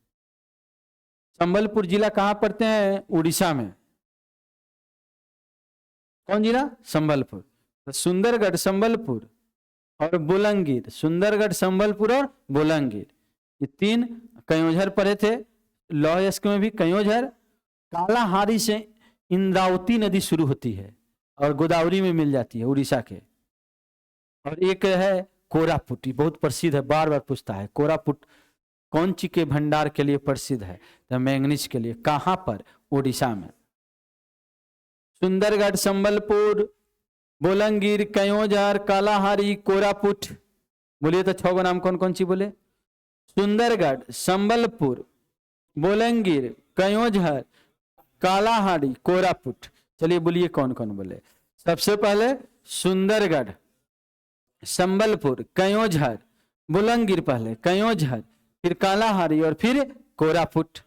संबलपुर जिला कहां पड़ते हैं? उड़ीसा में। कौन जिला? संबलपुर। तो सुंदरगढ़, संबलपुर और बुलंगीर, सुंदरगढ़, संबलपुर और बुलंगीर, ये 3 कयोंझर पड़े थे। लौह यस्क में भी कयोंझर। कालाहारी से इंद्रावती नदी शुरू होती है और गोदावरी में मिल जाती है उड़ीसा के। और एक है कोरापुट, बहुत प्रसिद्ध है, बार बार पूछता है कोरापुट कौन ची के भंडार के लिए प्रसिद्ध है? तो मैंगनीज के लिए। कहां पर? उड़ीसा में। सुंदरगढ़, संबलपुर, बुलंगीर, कयोंझर, कालाहारी, कोरापुट। बोलिए तो 6 गो नाम कौन कौन सी बोले? सुंदरगढ़, संबलपुर, बुलंगीर, कयोंझर, कालाहारी, कोरापुट। चलिए बोलिए कौन कौन बोले। सबसे पहले सुंदरगढ़, संबलपुर, कयोंझर, बुलंगीर, पहले कयोंझर, फिर कालाहारी और फिर कोरापुट।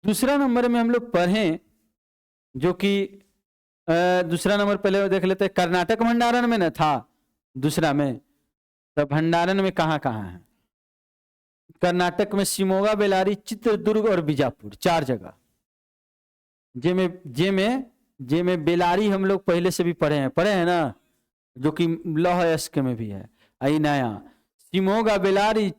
दूसरा नंबर में हम लोग पढ़े, जो कि दूसरा नंबर पहले देख लेते हैं, कर्नाटक भंडारण में न था दूसरा में। तो भंडारण में कहां कहां है? कर्नाटक में शिमोगा, बेलारी, चित्रदुर्ग और बीजापुर, 4 जगह। जे में बेलारी हम लोग पहले से भी पढ़े हैं ना, जो कि लौह यस्क में भी है। आई नया शिमोगा, बेलारी,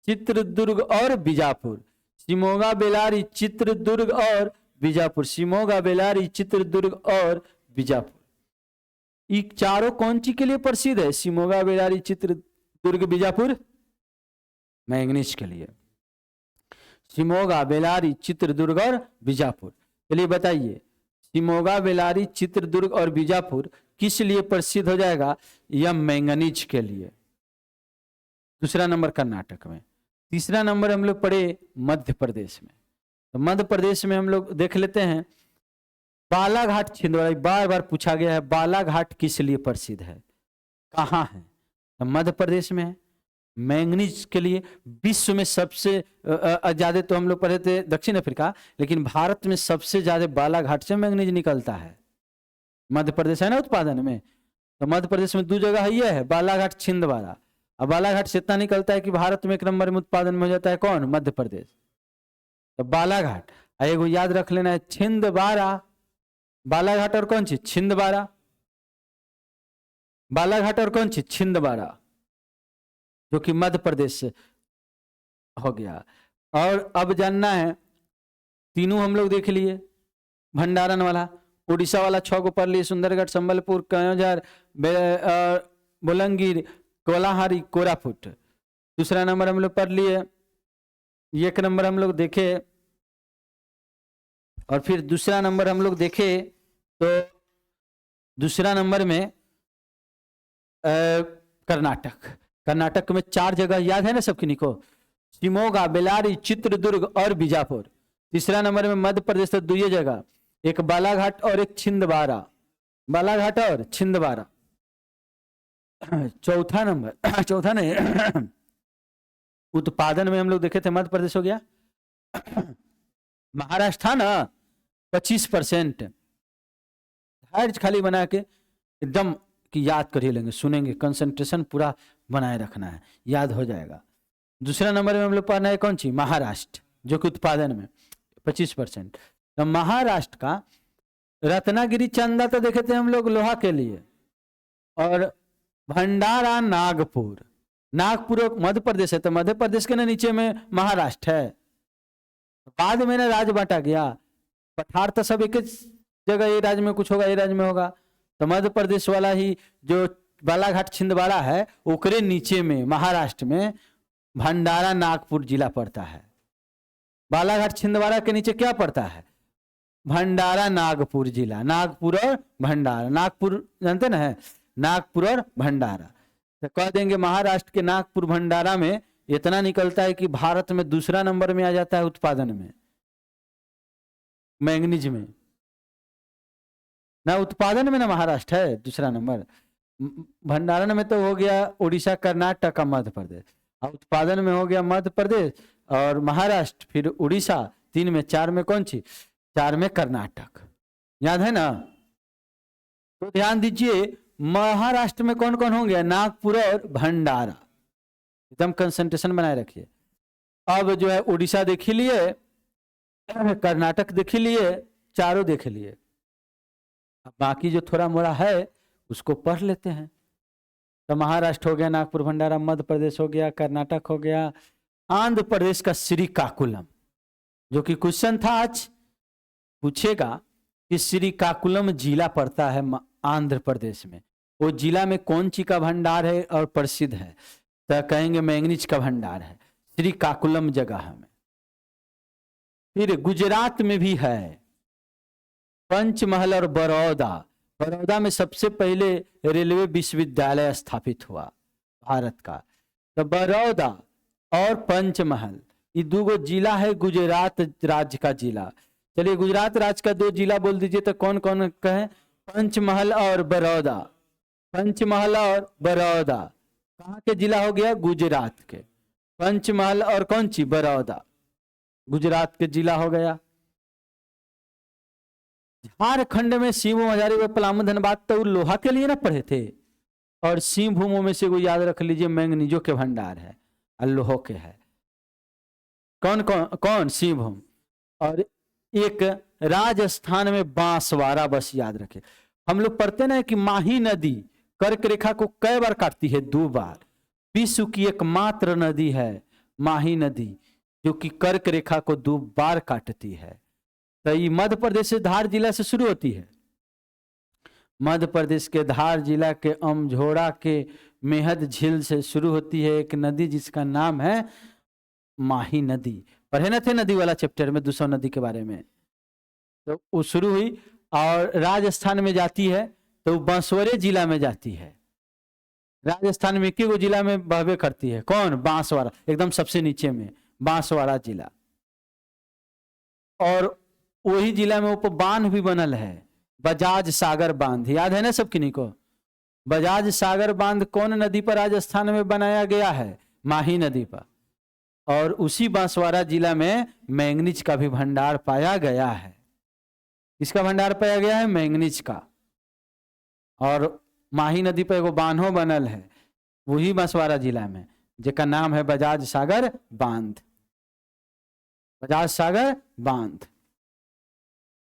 चित्रदुर्ग और बीजापुर। शिमोगा, बेलारी, चित्रदुर्ग और बीजापुर। शिमोगा, बेलारी, चित्रदुर्ग और बीजापुर। ये चारों कौन सी के लिए प्रसिद्ध है? शिमोगा, बेलारी, चित्रदुर्ग, बीजापुर मैंगनीज के लिए। शिमोगा, बेलारी, चित्रदुर्ग और बीजापुर। चलिए बताइए, शिमोगा, बेलारी, चित्रदुर्ग और बीजापुर किस लिए प्रसिद्ध हो जाएगा? यह मैंगनीज के लिए। दूसरा नंबर कर्नाटक में। तीसरा नंबर हम लोग पढ़े मध्य प्रदेश में। तो मध्य प्रदेश में हम लोग देख लेते हैं बालाघाट, छिंदवाड़ा। बार बार पूछा गया है बालाघाट किस लिए प्रसिद्ध है, कहां है? तो मध्य प्रदेश में है। मैंगनीज के लिए विश्व में सबसे ज्यादा तो हम लोग पढ़े थे दक्षिण अफ्रीका, लेकिन भारत में सबसे ज्यादा बालाघाट से मैंगनीज निकलता है। मध्य प्रदेश है ना उत्पादन में। तो मध्य प्रदेश में 2 जगह ये है, बालाघाट, छिंदवाड़ा। अब बालाघाट से इतना निकलता है कि भारत में 1 नंबर में उत्पादन में हो जाता है कौन? मध्य प्रदेश। तो बालाघाट, एगो याद रख लेना है छिंदवाड़ा। बालाघाट और कौन सी? छिंदवाड़ा। बालाघाट और कौन सी? छिंदवाड़ा, जो कि मध्य प्रदेश से हो गया। और अब जानना है, तीनों हम लोग देख लिए। भंडारण वाला उड़ीसा वाला 6 को पढ़ लिए, सुंदरगढ़, संबलपुर, कयोंझर, बुलंगीर, कोलाहारी, कोरापुट। दूसरा नंबर हम लोग पढ़ लिए। 1 नंबर हम लोग देखे, और फिर दूसरा नंबर हम लोग देखे तो दूसरा नंबर में कर्नाटक। कर्नाटक में 4 जगह याद है ना सबकी को? शिमोगा, बेलारी, चित्रदुर्ग और बीजापुर। तीसरा नंबर में मध्य प्रदेश तो 2 जगह, एक बालाघाट और एक छिंदवाड़ा। बालाघाट और छिंदवाड़ा। चौथा नहीं उत्पादन में हम लोग देखे थे मध्य प्रदेश हो गया, महाराष्ट्र था ना 25%। धैर्य खाली बना के एकदम कि याद कर ही लेंगे, सुनेंगे, कंसंट्रेशन पूरा बनाए रखना है, याद हो जाएगा। दूसरा नंबर में हम लोग पढ़ना है कौन सी, महाराष्ट्र, जो कि उत्पादन में 25%। तो महाराष्ट्र का रत्नागिरी चंदा तो देखे थे हम लोग लोहा के लिए, और भंडारा नागपुर, नागपुर मध्य प्रदेश है तो मध्य प्रदेश के ना नीचे में महाराष्ट्र है। बाद में ना राज्य बांटा गया, पठार तो सब एक जगह, ये राज्य में कुछ होगा, ये राज्य में होगा, तो मध्य प्रदेश वाला ही जो बालाघाट छिंदवाड़ा है ओकरे नीचे में महाराष्ट्र में भंडारा नागपुर जिला पड़ता है। बालाघाट छिंदवाड़ा के नीचे क्या पड़ता है, भंडारा नागपुर जिला, नागपुर और भंडारा, नागपुर जानते ना है, नागपुर और भंडारा। तो कह देंगे महाराष्ट्र के नागपुर भंडारा में इतना निकलता है कि भारत में दूसरा नंबर में आ जाता है उत्पादन में, मैंगनीज में ना, उत्पादन में ना महाराष्ट्र है दूसरा नंबर, भंडारण में तो हो गया उड़ीसा, कर्नाटक का मध्य प्रदेश, और उत्पादन में हो गया मध्य प्रदेश और महाराष्ट्र, फिर उड़ीसा, 3 में, 4 में कौन सी, 4 में कर्नाटक, याद है ना। तो ध्यान दीजिए महाराष्ट्र में कौन कौन होंगे, नागपुर और भंडारा, एकदम कंसंट्रेशन बनाए रखिए। अब जो है उड़ीसा देख लिए, कर्नाटक देख लिए, चारों देख लिए, अब बाकी जो थोड़ा मोड़ा है उसको पढ़ लेते हैं। तो महाराष्ट्र हो गया, नागपुर, भंडारा, मध्य प्रदेश हो गया, कर्नाटक हो गया, आंध्र प्रदेश का श्रीकाकुलम, जो कि क्वेश्चन था आज पूछेगा कि श्रीकाकुलम जिला पड़ता है आंध्र प्रदेश में, वो जिला में कौन सी का भंडार है और प्रसिद्ध है, तो कहेंगे मैंगनीज का भंडार है, श्रीकाकुलम जगह में। फिर गुजरात में भी है पंचमहल और बड़ौदा, बड़ौदा में सबसे पहले रेलवे विश्वविद्यालय स्थापित हुआ भारत का, तो बड़ौदा और पंचमहल ये 2 जिला है गुजरात राज्य का जिला। चलिए गुजरात राज्य का 2 जिला बोल दीजिए, तो कौन कौन कहें, पंचमहल और बड़ौदा, पंचमहल और बड़ौदा कहाँ के जिला हो गया, गुजरात के, पंचमहल और कौन सी, बड़ौदा, गुजरात के जिला हो गया। झारखंड में सिंहभूम, हजारीबाग, पलामू, धनबाद तो लोहा के लिए ना पढ़े थे, और सिंहभूमों में से वो याद रख लीजिए मैंगनीजों के भंडार है और लोहो के है, कौन कौन कौन, सिंहभूम। और एक राजस्थान में बांसवाड़ा, बस याद रखे। हम लोग पढ़ते ना कि माही नदी कर्क रेखा को कई बार काटती है, 2 बार, विश्व की एकमात्र नदी है माही नदी जो कि कर्क रेखा को 2 बार काटती है। तो ये मध्य प्रदेश से धार जिला से शुरू होती है, मध्य प्रदेश के धार जिला के अमझोड़ा के मेहद झील से शुरू होती है एक नदी जिसका नाम है माही नदी। पढ़े न थे नदी वाला चैप्टर में 200 नदी के बारे में, तो वो शुरू हुई और राजस्थान में जाती है, तो बांसवाड़े जिला में जाती है। राजस्थान में एक ही जिला में बहवे करती है, कौन, बांसवाड़ा, एकदम सबसे नीचे में बांसवाड़ा जिला। और वही जिला में ऊपर बांध भी बनल है, बजाज सागर बांध, याद है ना सब किन्हीं को। बजाज सागर बांध कौन नदी पर राजस्थान में बनाया गया है, माही नदी पर। और उसी बांसवाड़ा जिला में मैंगनीज का भी भंडार पाया गया है। किसका भंडार पाया गया है, मैंगनीज का। और माही नदी पर एगो बांधो बनल है वही बांसवाड़ा जिला में, जिसका नाम है बजाज सागर बांध, बजाज सागर बांध।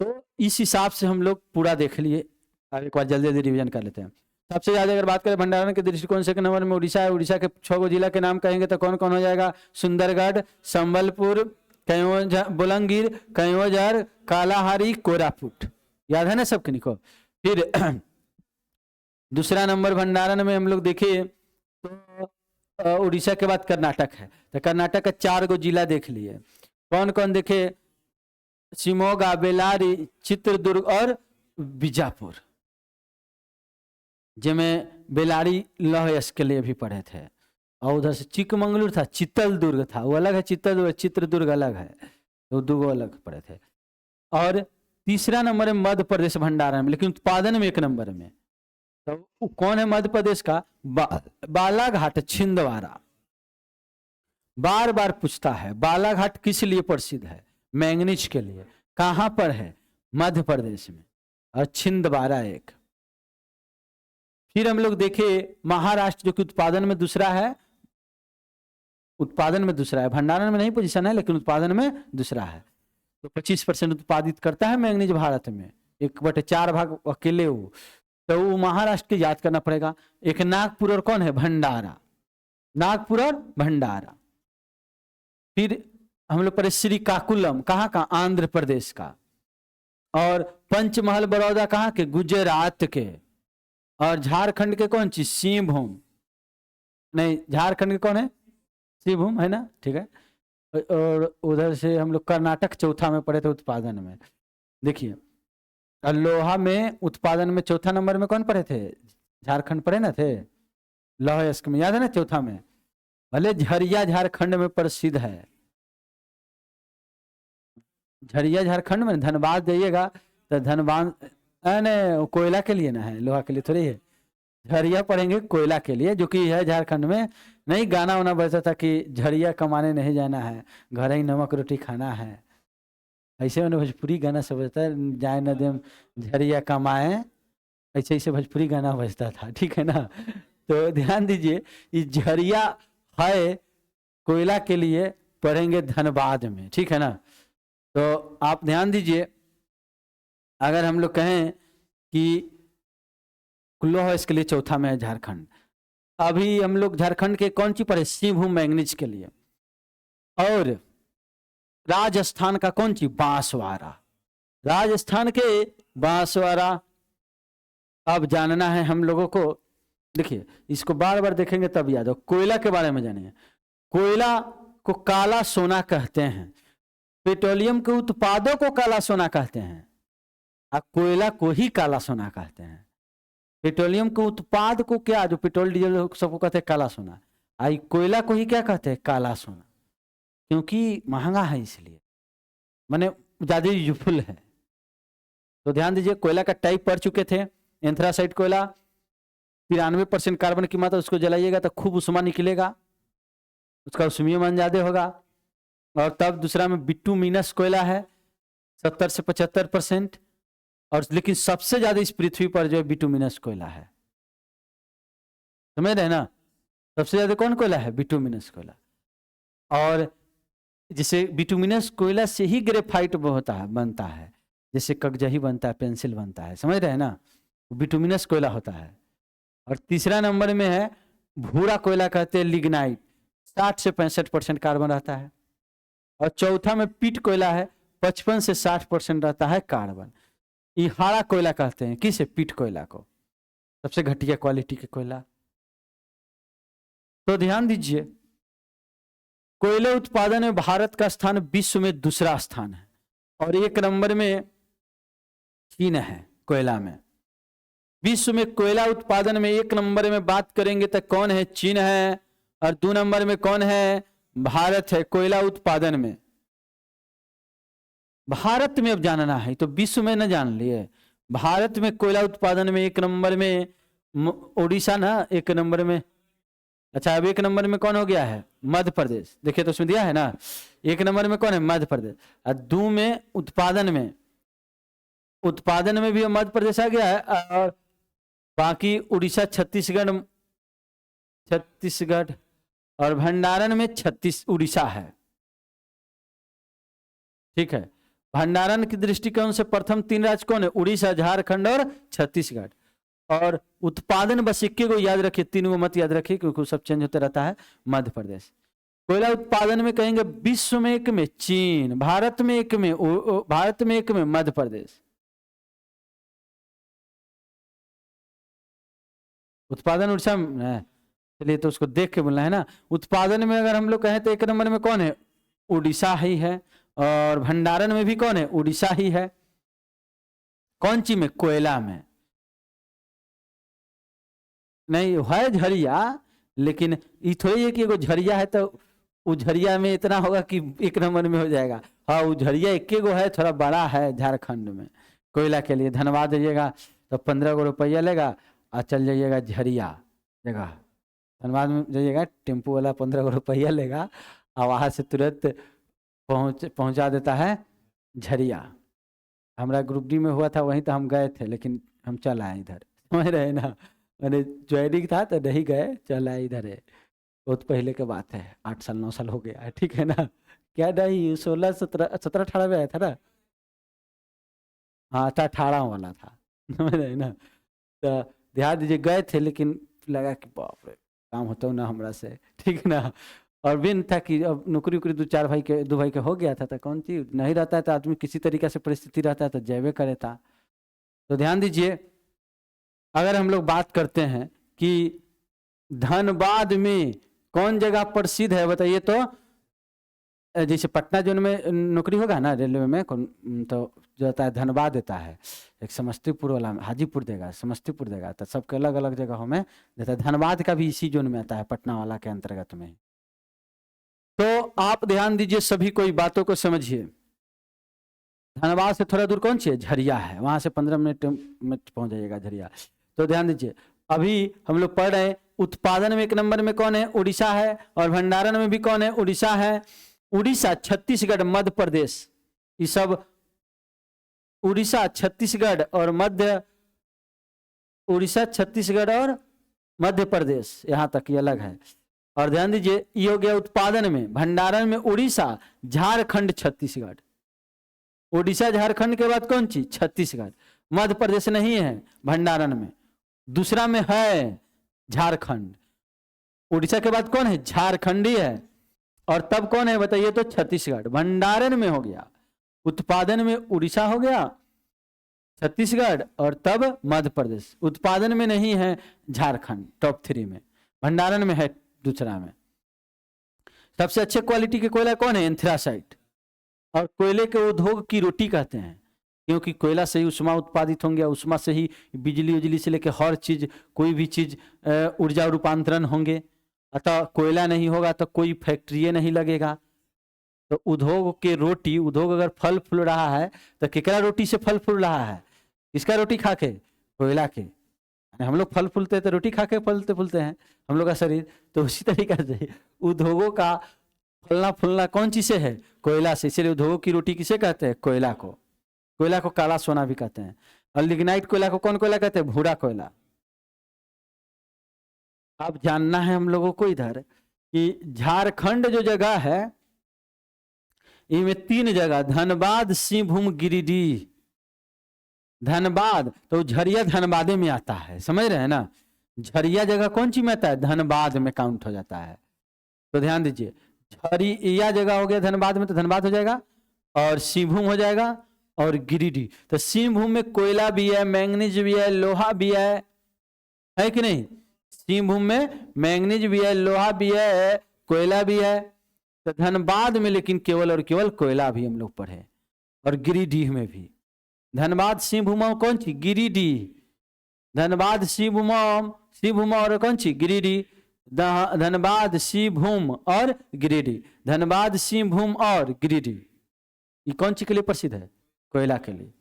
तो इस हिसाब से हम लोग पूरा देख लिए। अब एक बार जल्दी जल्दी रिवीजन कर लेते हैं। सबसे ज्यादा अगर बात करें भंडारण के दृष्टिकोण से नंबर में उड़ीसा है। उड़ीसा के 6 जिला के नाम कहेंगे तो कौन कौन हो जाएगा, सुंदरगढ़, संबलपुर, बुलंगीर, कयोंझर, कालाहारी, कोरापुट, याद है ना सब किन्हीं को। फिर दूसरा नंबर भंडारण में हम लोग देखे तो उड़ीसा के बाद कर्नाटक है, तो कर्नाटक का 4 जिला देख लिए। कौन कौन देखे, शिमोगा, बेलारी, चित्रदुर्ग और बीजापुर, जिसमें बेलारी लौह के लिए भी पढ़े थे। और उधर से चिकमंगलुर था, चित्तलदुर्ग था, वो अलग है, चित्रदुर्ग अलग है, तो 2 अलग पढ़े थे। और तीसरा नंबर है मध्य प्रदेश भंडारण में, लेकिन उत्पादन में 1 नंबर में। तो कौन है मध्य प्रदेश का, बालाघाट छिंदवाड़ा। बार बार पूछता है बालाघाट किस लिए प्रसिद्ध है? मैंगनीज के लिए। कहां पर है? मध्य प्रदेश में। और छिंदवाड़ा एक। फिर हम लोग देखे महाराष्ट्र जो कि उत्पादन में दूसरा है, उत्पादन में दूसरा है, भंडारण में नहीं पोजीशन है लेकिन उत्पादन में दूसरा है। तो 25% उत्पादित करता है मैंगनीज भारत में, 1/4 भाग अकेले वो। तो वो महाराष्ट्र की याद करना पड़ेगा। एक नागपुर और कौन है? भंडारा। नागपुर और भंडारा। फिर हम लोग पढ़े श्रीकाकुलम, कहाँ का? आंध्र प्रदेश का। और पंचमहल बड़ौदा कहाँ के? गुजरात के। और झारखंड के कौन चीज? सिंहभूम। नहीं, झारखंड के कौन है? सिंहभूम है ना, ठीक है। और उधर से हम लोग कर्नाटक चौथा में पढ़े थे उत्पादन में। देखिए लोहा में उत्पादन में चौथा नंबर में कौन पढ़े थे? झारखंड पढ़े ना थे, लौह अयस्क में, याद है ना चौथा में। भले झरिया झारखंड में प्रसिद्ध है, झरिया झारखंड में। धनबाद जाइएगा तो धनबाद नहीं, कोयला के लिए ना है, लोहा के लिए थोड़ी है। झरिया पढ़ेंगे कोयला के लिए, जो कि है झारखंड में। नहीं गाना वाना बजता था कि झरिया कमाने नहीं जाना है, घर ही नमक रोटी खाना है, ऐसे मैंने भोजपुरी गाना सब बजता है, जाए न देम झरिया कमाए, ऐसे ऐसे भोजपुरी गाना बजता था, ठीक है ना। तो ध्यान दीजिए, ये झरिया है कोयला के लिए, पढ़ेंगे धनबाद में, ठीक है ना। तो आप ध्यान दीजिए, अगर हम लोग कहें कि लोह इसके लिए चौथा में है झारखंड। अभी हम लोग झारखंड के कौन सी पढ़े? सिंहभूम मैंगनीज के लिए। और राजस्थान का कौन सी? बांसवाड़ा। राजस्थान के बांसवाड़ा अब जानना है हम लोगों को। देखिए इसको बार बार देखेंगे तब याद हो। कोयला के बारे में जानिए। कोयला को काला सोना कहते हैं, पेट्रोलियम के उत्पादों को काला सोना कहते हैं, और कोयला को ही काला सोना कहते हैं। पेट्रोलियम के उत्पाद को क्या, जो पेट्रोल डीजल सबको कहते हैं काला सोना, आई कोयला को ही क्या कहते हैं? काला सोना, क्योंकि महंगा है इसलिए, माने ज्यादा यूजफुल है। तो ध्यान दीजिए, कोयला का टाइप पढ़ चुके थे। एंथ्रासाइट कोयला 93% कार्बन की मात्रा, उसको जलाइएगा तो खूब उष्मा निकलेगा, उसका उष्मीय मान ज्यादा होगा। और तब दूसरा में बिटुमिनस कोयला है 70 से 75%। और लेकिन सबसे ज्यादा इस पृथ्वी पर जो है बिटुमिनस कोयला है, समझ रहे ना। सबसे ज्यादा कौन कोयला है? बिटुमिनस कोयला। और जिसे बिटुमिनस कोयला से ही ग्रेफाइट होता है, बनता है, जैसे कगजही बनता है, पेंसिल बनता है, समझ रहे हैं ना, बिटुमिनस कोयला होता है। और तीसरा नंबर में है भूरा कोयला, कहते हैं लिग्नाइट, 60 से 65% कार्बन रहता है। और चौथा में पीट कोयला है, 55 से 60% रहता है कार्बन। ये हाड़ा कोयला कहते हैं, किसे? पीट कोयला को, सबसे घटिया क्वालिटी के कोयला। तो ध्यान दीजिए, कोयले उत्पादन में भारत का स्थान विश्व में दूसरा स्थान है, और 1 नंबर में चीन है कोयला में। विश्व में कोयला उत्पादन में 1 नंबर में बात करेंगे तो कौन है? चीन है। और 2 नंबर में कौन है? भारत है कोयला उत्पादन में। भारत में अब जानना है, तो विश्व में न जान लिए। भारत में कोयला उत्पादन में 1 नंबर में उड़ीसा ना, 1 नंबर में। अच्छा, अब 1 नंबर में कौन हो गया है? मध्य प्रदेश। देखिए तो उसमें दिया है ना, 1 नंबर में कौन है? मध्य प्रदेश। और 2 में उत्पादन में, उत्पादन में भी मध्य प्रदेश आ गया है। और बाकी उड़ीसा, छत्तीसगढ़ और भंडारण में उड़ीसा है, ठीक है। भंडारण की दृष्टिकोण से प्रथम 3 राज्य कौन है? उड़ीसा, झारखंड और छत्तीसगढ़। और उत्पादन बस 1 को याद रखिए, 3 को मत याद रखिए क्योंकि सब चेंज होता रहता है। मध्य प्रदेश। कोयला उत्पादन में कहेंगे विश्व में 1 में चीन, भारत में 1 में मध्य प्रदेश। उत्पादन उड़ीसा में, चलिए तो उसको देख के बोलना है ना। उत्पादन में अगर हम लोग कहें तो 1 नंबर में कौन है? उड़ीसा ही है। और भंडारण में भी कौन है? उड़ीसा ही है। कौन सी में? कोयला में नहीं है झरिया, लेकिन ये थोड़ी है कि एगो झरिया है तो वो झरिया में इतना होगा कि 1 नंबर में हो जाएगा। हाँ, वो झरिया 1 गो है, थोड़ा बड़ा है झारखंड में कोयला के लिए। धनबाद जाइएगा तो 15 गो रुपया लेगा, और चल जाइएगा झरिया जगह, धनबाद में जाइएगा टेम्पो वाला 15 गो रुपया लेगा, और वहां से तुरंत पहुंचा देता है झरिया। हमारा ग्रुप डी में हुआ था, वहीं तो हम गए थे, लेकिन हम चल आए इधर, समझ रहे ना। मैंने ज्वाइनिंग था तो नहीं गए, चल आए इधर है। बहुत पहले के बात है, 8 साल 9 साल हो गया है, ठीक है ना। क्या नहीं, 16 17 17 18 में आया था ना। हाँ था, 18 वाला था, समझ रहे ना। तो ध्यान दीजिए, गए थे, लेकिन लगा कि बाप रे काम होता हो ना हमरा से, ठीक है ना। और बिन था कि अब नौकरी उकरी दो भाई के हो गया था, तो कौन चीज नहीं रहता है, तो आदमी किसी तरीके से परिस्थिति रहता है तो जयवे करे था। तो ध्यान दीजिए, अगर हम लोग बात करते हैं कि धनबाद में कौन जगह प्रसिद्ध है बताइए तो। जैसे पटना जोन में नौकरी होगा ना रेलवे में तो जो होता है धनबाद देता है, एक समस्तीपुर वाला हाजीपुर देगा, समस्तीपुर देगा, तो सबके अलग अलग जगहों में देता है। धनबाद का भी इसी जोन में आता है, पटना वाला के अंतर्गत में। तो आप ध्यान दीजिए, सभी कोई बातों को समझिए। धनबाद से थोड़ा दूर कौन सी है, झरिया है, वहां से 15 मिनट में पहुंच जाइएगा झरिया। तो ध्यान दीजिए, अभी हम लोग पढ़ रहे हैं उत्पादन में 1 नंबर में कौन है, उड़ीसा है, और भंडारण में भी कौन है, उड़ीसा है। उड़ीसा, छत्तीसगढ़, मध्य प्रदेश, ये सब उड़ीसा, छत्तीसगढ़ और उड़ीसा, छत्तीसगढ़ और मध्य प्रदेश, यहां तक ये अलग है। और ध्यान दीजिए, ये हो गया उत्पादन में। भंडारण में उड़ीसा, झारखंड, छत्तीसगढ़। उड़ीसा झारखंड के बाद कौन सी, छत्तीसगढ़। मध्य प्रदेश नहीं है भंडारण में, दूसरा में है झारखंड। उड़ीसा के बाद कौन है, झारखंडी है, और तब कौन है बताइए तो, छत्तीसगढ़। भंडारण में हो गया, उत्पादन में उड़ीसा हो गया, छत्तीसगढ़, और तब मध्य प्रदेश। उत्पादन में नहीं है झारखंड, टॉप 3 में। भंडारण में है दूसरा में। सबसे अच्छे क्वालिटी के कोयला कौन है, एंथ्रासाइट। और कोयले के उद्योग की रोटी कहते हैं, क्योंकि कोयला से ही उष्मा उत्पादित होंगे, उष्मा से ही बिजली उजली से लेकर हर चीज, कोई भी चीज ऊर्जा रूपांतरण होंगे। अतः कोयला नहीं होगा तो कोई फैक्ट्री नहीं लगेगा। तो उद्योग के रोटी, उद्योग अगर फल फूल रहा है तो केकरा रोटी से फल फूल रहा है, किसका रोटी खा के, कोयला के। हम लोग फल फूलते हैं तो रोटी खा के फलते फूलते हैं हम लोग का शरीर। तो उसी तरीके से उद्योगों का फलना फूलना कौन चीज से है, कोयला से। इसलिए उद्योगों की रोटी किसे कहते हैं, कोयला को। कोयला को काला सोना भी कहते हैं। और लिग्नाइट कोयला को कौन कोयला कहते हैं, भूरा कोयला। अब जानना है हम लोगों को इधर कि झारखंड जो जगह है, इनमें 3 जगह, धनबाद, सिंहभूम, गिरिडीह। धनबाद तो झरिया धनबादे में आता है, समझ रहे हैं ना। झरिया जगह कौन सी में आता है, धनबाद में काउंट हो जाता है। तो ध्यान दीजिए, झरिया जगह हो गया धनबाद में, तो धनबाद हो जाएगा, और सिंहभूम हो जाएगा, और गिरिडीह। तो सिंहभूम में कोयला भी है, मैंगनीज भी है, लोहा भी है कि नहीं। सिंहभूम में मैंगनीज भी है, लोहा भी है, कोयला भी है। तो धनबाद में लेकिन केवल और केवल कोयला भी हम लोग पढ़े, और गिरिडीह में भी। धनबाद, सिंहभूम, कौन सी, गिरिडीह। धनबाद, सिंहभूम और कौन सी, गिरिडीह। धनबाद, सिंहभूम और गिरिडीह। धनबाद, सिंहभूम और गिरिडीह, ये कौन सी के लिए प्रसिद्ध है, कोयला के लिए।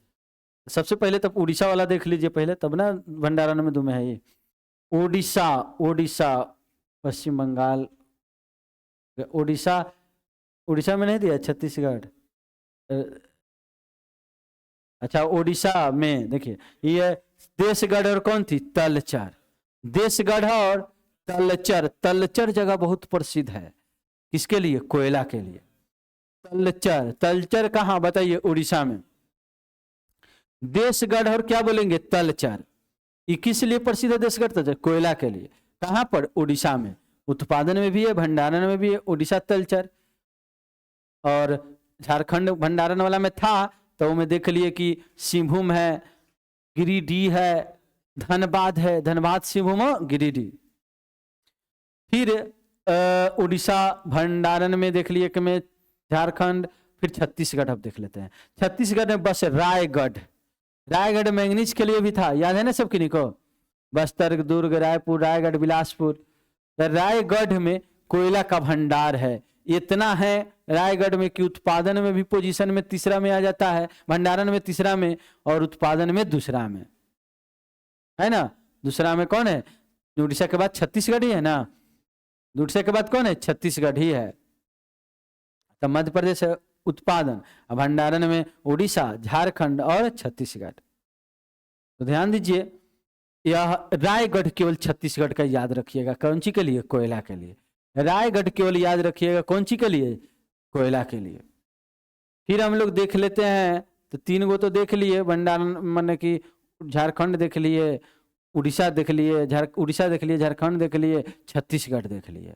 सबसे पहले तब उड़ीसा वाला देख लीजिए पहले, तब ना भंडारण में 2 में है ये। उड़ीसा, पश्चिम बंगाल, उड़ीसा में नहीं दिया, छत्तीसगढ़। अच्छा, उड़ीसा में देखिए, ये देशगढ़ और कौन थी, तलचर। देशगढ़ और तलचर। तलचर जगह बहुत प्रसिद्ध है, किसके लिए, कोयला के लिए। तलचर कहाँ बताइए, उड़ीसा में। देशगढ़ और क्या बोलेंगे, तलचर। ये किस लिए प्रसिद्ध है, देशगढ़ तलचर, कोयला के लिए। कहाँ पर, उड़ीसा में। उत्पादन में भी है, भंडारण में भी है, उड़ीसा तलचर। और झारखंड भंडारण वाला में था, तो मैं देख लिए कि सिंहभूम है, गिरिडीह है, धनबाद है। धनबाद, सिंहभूम, गिरिडीह। फिर उड़ीसा भंडारण में देख लिए कि मैं झारखंड। फिर छत्तीसगढ़ अब देख लेते हैं। छत्तीसगढ़ में बस रायगढ़ मैंगनीज के लिए भी था, याद है ना सब किन्हीं को। बस्तर, दुर्ग, रायपुर, रायगढ़, बिलासपुर। रायगढ़ में कोयला का भंडार है, इतना है रायगढ़ में कि उत्पादन में भी पोजीशन में 3रा में आ जाता है, भंडारण में 3रा में, और उत्पादन में 2रा में है ना। 2रा में कौन है, उड़ीसा के बाद छत्तीसगढ़ ही है ना। उड़ीसा के बाद कौन है, छत्तीसगढ़ ही है। तो मध्य प्रदेश है उत्पादन, भंडारण में उड़ीसा, झारखंड और छत्तीसगढ़। तो ध्यान दीजिए, यह रायगढ़ केवल छत्तीसगढ़ का याद रखिएगा, कौन सी के लिए? कोयला के लिए। रायगढ़ केवल याद रखिएगा, कौन सी के लिए? कोयला के लिए। फिर हम लोग देख लेते हैं, तो 3 गो तो देख लिए, भंडारण माने कि झारखंड देख लिए, उड़ीसा देख लिए, उड़ीसा देख लिए, झारखंड देख लिए, छत्तीसगढ़ देख लिए।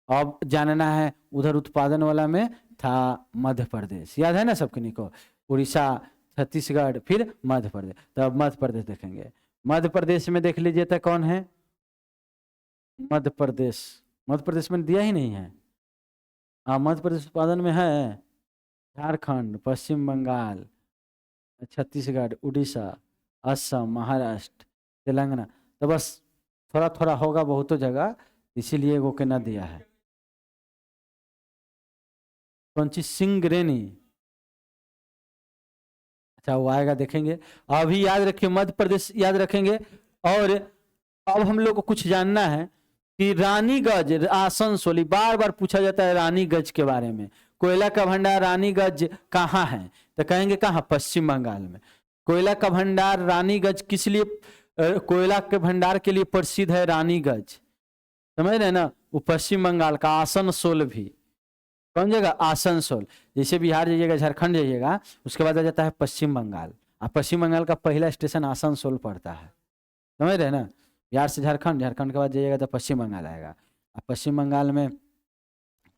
अब जानना है उधर उत्पादन वाला में था मध्य प्रदेश, याद है ना सबके को? उड़ीसा, छत्तीसगढ़, फिर मध्य प्रदेश। तो अब मध्य प्रदेश देखेंगे। मध्य प्रदेश में देख लीजिए तो कौन है? मध्य प्रदेश। मध्य प्रदेश में दिया ही नहीं है। हाँ, मध्य प्रदेश उत्पादन में है झारखंड, पश्चिम बंगाल, छत्तीसगढ़, उड़ीसा, असम, महाराष्ट्र, तेलंगाना। तो बस थोड़ा थोड़ा होगा बहुतों जगह, इसीलिए वो के न दिया है। कौन सी? सिंगरेनी। अच्छा, वो आएगा, देखेंगे। अभी याद रखिए, मध्य प्रदेश याद रखेंगे। और अब हम लोग को कुछ जानना है कि रानीगंज, आसनसोल, बार बार पूछा जाता है रानीगंज के बारे में। कोयला का भंडार रानीगंज कहाँ है? तो कहेंगे कहाँ? पश्चिम बंगाल में। कोयला का भंडार रानीगंज किस लिए, कोयला के भंडार के लिए प्रसिद्ध है रानीगंज, समझ रहे ना? वो पश्चिम बंगाल का। आसनसोल भी, कौन जगह? आसनसोल। जैसे बिहार जाइएगा, झारखंड जाइएगा, उसके बाद आ जाता है पश्चिम बंगाल। पश्चिम बंगाल का पहला स्टेशन आसनसोल पड़ता है, समझ रहे ना? बिहार से झारखंड, झारखंड के बाद जाइएगा तो पश्चिम बंगाल आएगा। पश्चिम बंगाल में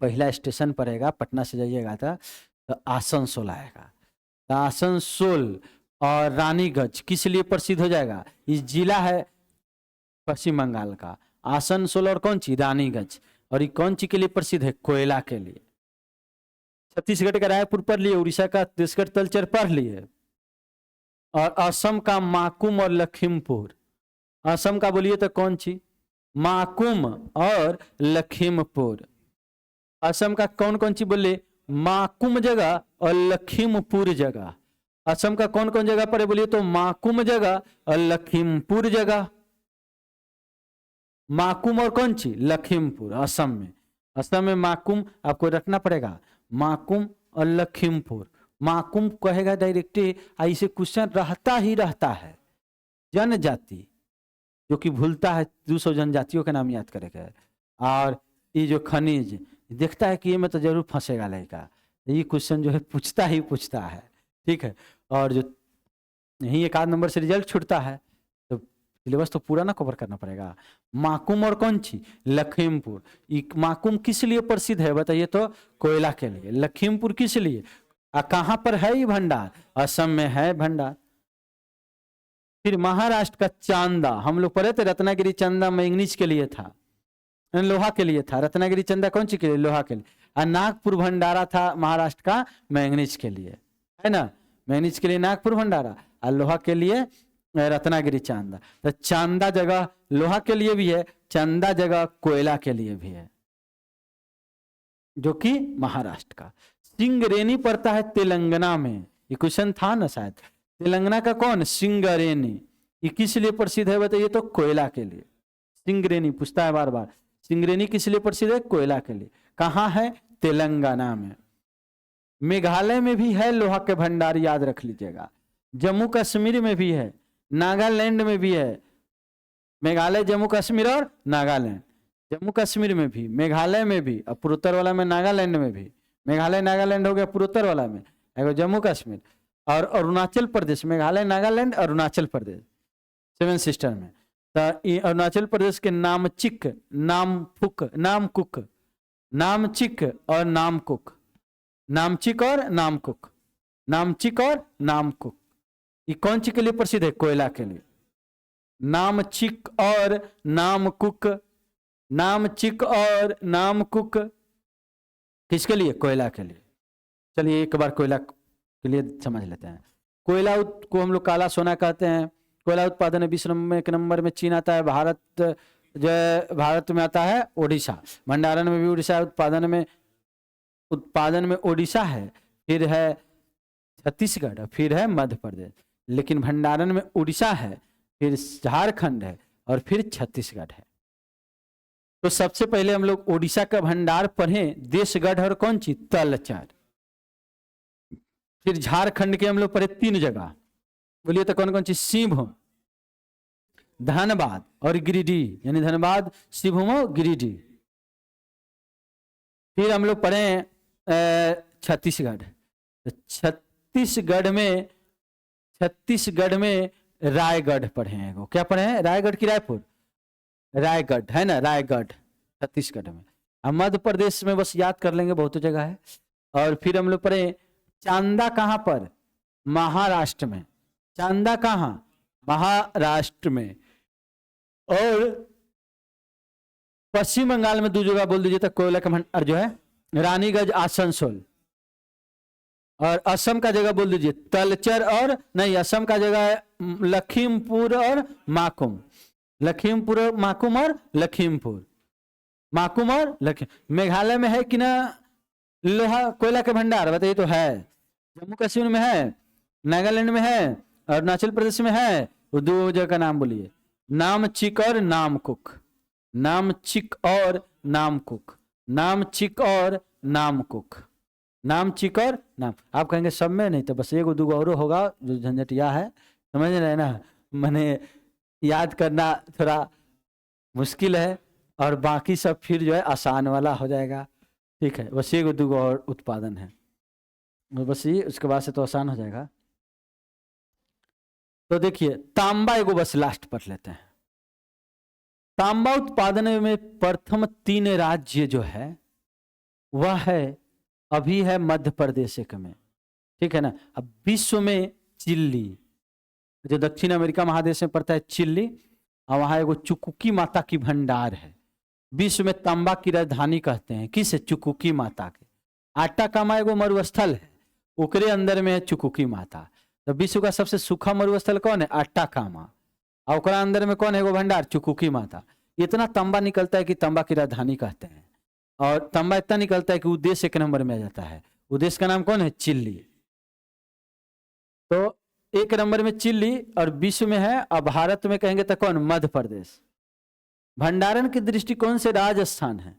पहला स्टेशन पड़ेगा, पटना से जाइएगा तो आसनसोल आएगा। तो आसनसोल और रानीगंज किस लिए प्रसिद्ध हो जाएगा? इस जिला है पश्चिम बंगाल का, आसनसोल और कौन सी? रानीगंज। और ये कौन सी के लिए प्रसिद्ध है? कोयला के लिए। छत्तीसगढ़ का रायपुर पढ़ लिए, उड़ीसा का तिसगढ़ तलचर पढ़ लिए, और असम का माकुम और लखीमपुर। असम का बोलिए तो कौन सी? माकुम और लखीमपुर। असम का कौन कौन सी बोले? माकुम जगह और लखीमपुर जगह। असम का कौन कौन जगह पर है बोलिए तो? माकुम जगह और लखीमपुर जगह। माकुम और कौन सी? लखीमपुर। असम में, असम में माकुम आपको रखना पड़ेगा, माकुम और लखीमपुर। माकुम कहेगा डायरेक्टली, ऐसे क्वेश्चन रहता ही रहता है। जनजाति जो कि भूलता है 200 जनजातियों के नाम याद करेगा, और ये जो खनिज देखता है कि ये में तो जरूर फंसेगा लड़का, ये क्वेश्चन जो है पूछता ही पूछता है, ठीक है। और जो यही 1 आध नंबर से रिजल्ट छूटता है, तो सिलेबस तो पूरा ना कवर करना पड़ेगा। माकुम और कौन सी? लखीमपुर। माकुम किस लिए प्रसिद्ध है बताइए तो? कोयला के लिए। लखीमपुर किस लिए? कहाँ पर है ये भंडार? असम में है भंडार। फिर महाराष्ट्र का चांदा, हम लोग पढ़े थे, रत्नागिरी चंदा मैंगनीज के लिए था, लोहा के लिए था। रत्नागिरी चंदा कौन सी के लिए? लोहा के लिए। और नागपुर भंडारा था महाराष्ट्र का मैंगनीज के लिए, है ना? मैंगनीज के लिए नागपुर भंडारा, और लोहा के लिए रत्नागिरी चांदा। तो चांदा जगह लोहा के लिए भी है, चंदा जगह कोयला के लिए भी है, जो कि महाराष्ट्र का। सिंगरेनी पड़ता है तेलंगाना में, ये क्वेश्चन था ना शायद। तेलंगाना का कौन? सिंगरेनी। ये किस लिए प्रसिद्ध है बताइए तो? कोयला के लिए। सिंगरेनी पूछता है बार बार, सिंगरेनी किस लिए प्रसिद्ध है? कोयला के लिए। कहाँ है? तेलंगाना में। मेघालय में भी है लोहा के भंडार, याद रख लीजिएगा। जम्मू कश्मीर में भी है, नागालैंड में भी है। मेघालय, जम्मू कश्मीर और नागालैंड। जम्मू कश्मीर में भी, मेघालय में भी, और पूर्वोत्तर वाला में नागालैंड में भी। मेघालय नागालैंड हो गया पूर्वोत्तर वाला में, एगो जम्मू कश्मीर। और अरुणाचल प्रदेश, मेघालय नागालैंड अरुणाचल प्रदेश 7 सिस्टर में। तो अरुणाचल प्रदेश के नामचिक, नामफुक, नामकुक, नामचिक और नामकुक, नामचिक और नामकुक, नामचिक और नामकुक, ये कौन सी के लिए प्रसिद्ध है? कोयला के लिए। नामचिक और नामकुक, नामचिक और नामकुक किसके लिए? कोयला के लिए। चलिए एक बार कोयला के लिए समझ लेते हैं। कोयला को हम लोग काला सोना कहते हैं। कोयला उत्पादन में विश्व में 1 नंबर में चीन आता है, भारत में आता है ओडिशा। भंडारण में भी उड़ीसा, उत्पादन में ओडिशा है, फिर है छत्तीसगढ़, फिर है मध्य प्रदेश। लेकिन भंडारण में उड़ीसा है, फिर झारखंड है, और फिर छत्तीसगढ़ है। तो सबसे पहले हम लोग ओडिशा का भंडार पढ़े, देशगढ़ और कौन सी तलचर। फिर झारखंड के हम लोग पढ़े 3 जगह, बोलिए तो कौन कौन सी, सिंहभूम, धनबाद और गिरिडीह, यानी धनबाद, सिंहभूम और गिरिडीह। फिर हम लोग पढ़े छत्तीसगढ़। तो छत्तीसगढ़ में रायगढ़ पढ़े हैं। वो क्या पढ़े हैं, रायगढ़ की रायपुर, रायगढ़ है ना, रायगढ़ छत्तीसगढ़ में। अब मध्य प्रदेश में बस याद कर लेंगे, बहुत जगह है। और फिर हम लोग पढ़े चांदा कहाँ पर, महाराष्ट्र में। चांदा कहाँ, महाराष्ट्र में। और पश्चिम बंगाल में 2 जगह बोल दीजिए तो कोयला का भंडार जो है रानीगंज, आसनसोल। और असम का जगह बोल दीजिए तलचर, और नहीं, असम का जगह है लखीमपुर और माकुम। लखीमपुर, माकुम और लखीमपुर, माकुम और लखीम। मेघालय में है कि ना लोहा कोयला के भंडार, बताइए तो है। जम्मू कश्मीर में है, नागालैंड में है, अरुणाचल प्रदेश में है। वो 2 जगह का नाम बोलिए, नामचिक और नामकुक। नामचिक और नामकुक, नामचिक और नामकुक, नामचिक और नाम। आप कहेंगे सब में, नहीं तो बस 1-2 और होगा जो झंझटिया है, समझ रहे ना। मैंने याद करना थोड़ा मुश्किल है, और बाकी सब फिर जो है आसान वाला हो जाएगा। ठीक है, बस 1-2 और उत्पादन है, बस ये, उसके बाद से तो आसान हो जाएगा। तो देखिए तांबा एगो बस लास्ट पढ़ लेते हैं। तांबा उत्पादन में प्रथम 3 राज्य जो है वह है, अभी है मध्य प्रदेश एक में, ठीक है ना। अब विश्व में चिल्ली, जो दक्षिण अमेरिका महादेश में पड़ता है चिल्ली, और वहां एगो चुकुकी माता की भंडार है। विश्व में तांबा की राजधानी कहते हैं, किस, चुकुकी माता के। आटाकामा एगो मरुस्थल है, ओकरे अंदर में है चुकुकी माता। तो विश्व का सबसे सूखा मरुस्थल कौन है, आटाकामा, और ओकरा अंदर में कौन है, एगो भंडार चुकुकी माता। इतना तांबा निकलता है कि तांबा की राजधानी कहते हैं। और तांबा इतना निकलता है कि उद्देश्य 1 नंबर में आ जाता है। उद्देश्य का नाम कौन है, चिल्ली। तो 1 नंबर में चिल्ली, और विश्व में है। और भारत में कहेंगे तो कौन, मध्य प्रदेश। भंडारण के दृष्टिकोण से राजस्थान है,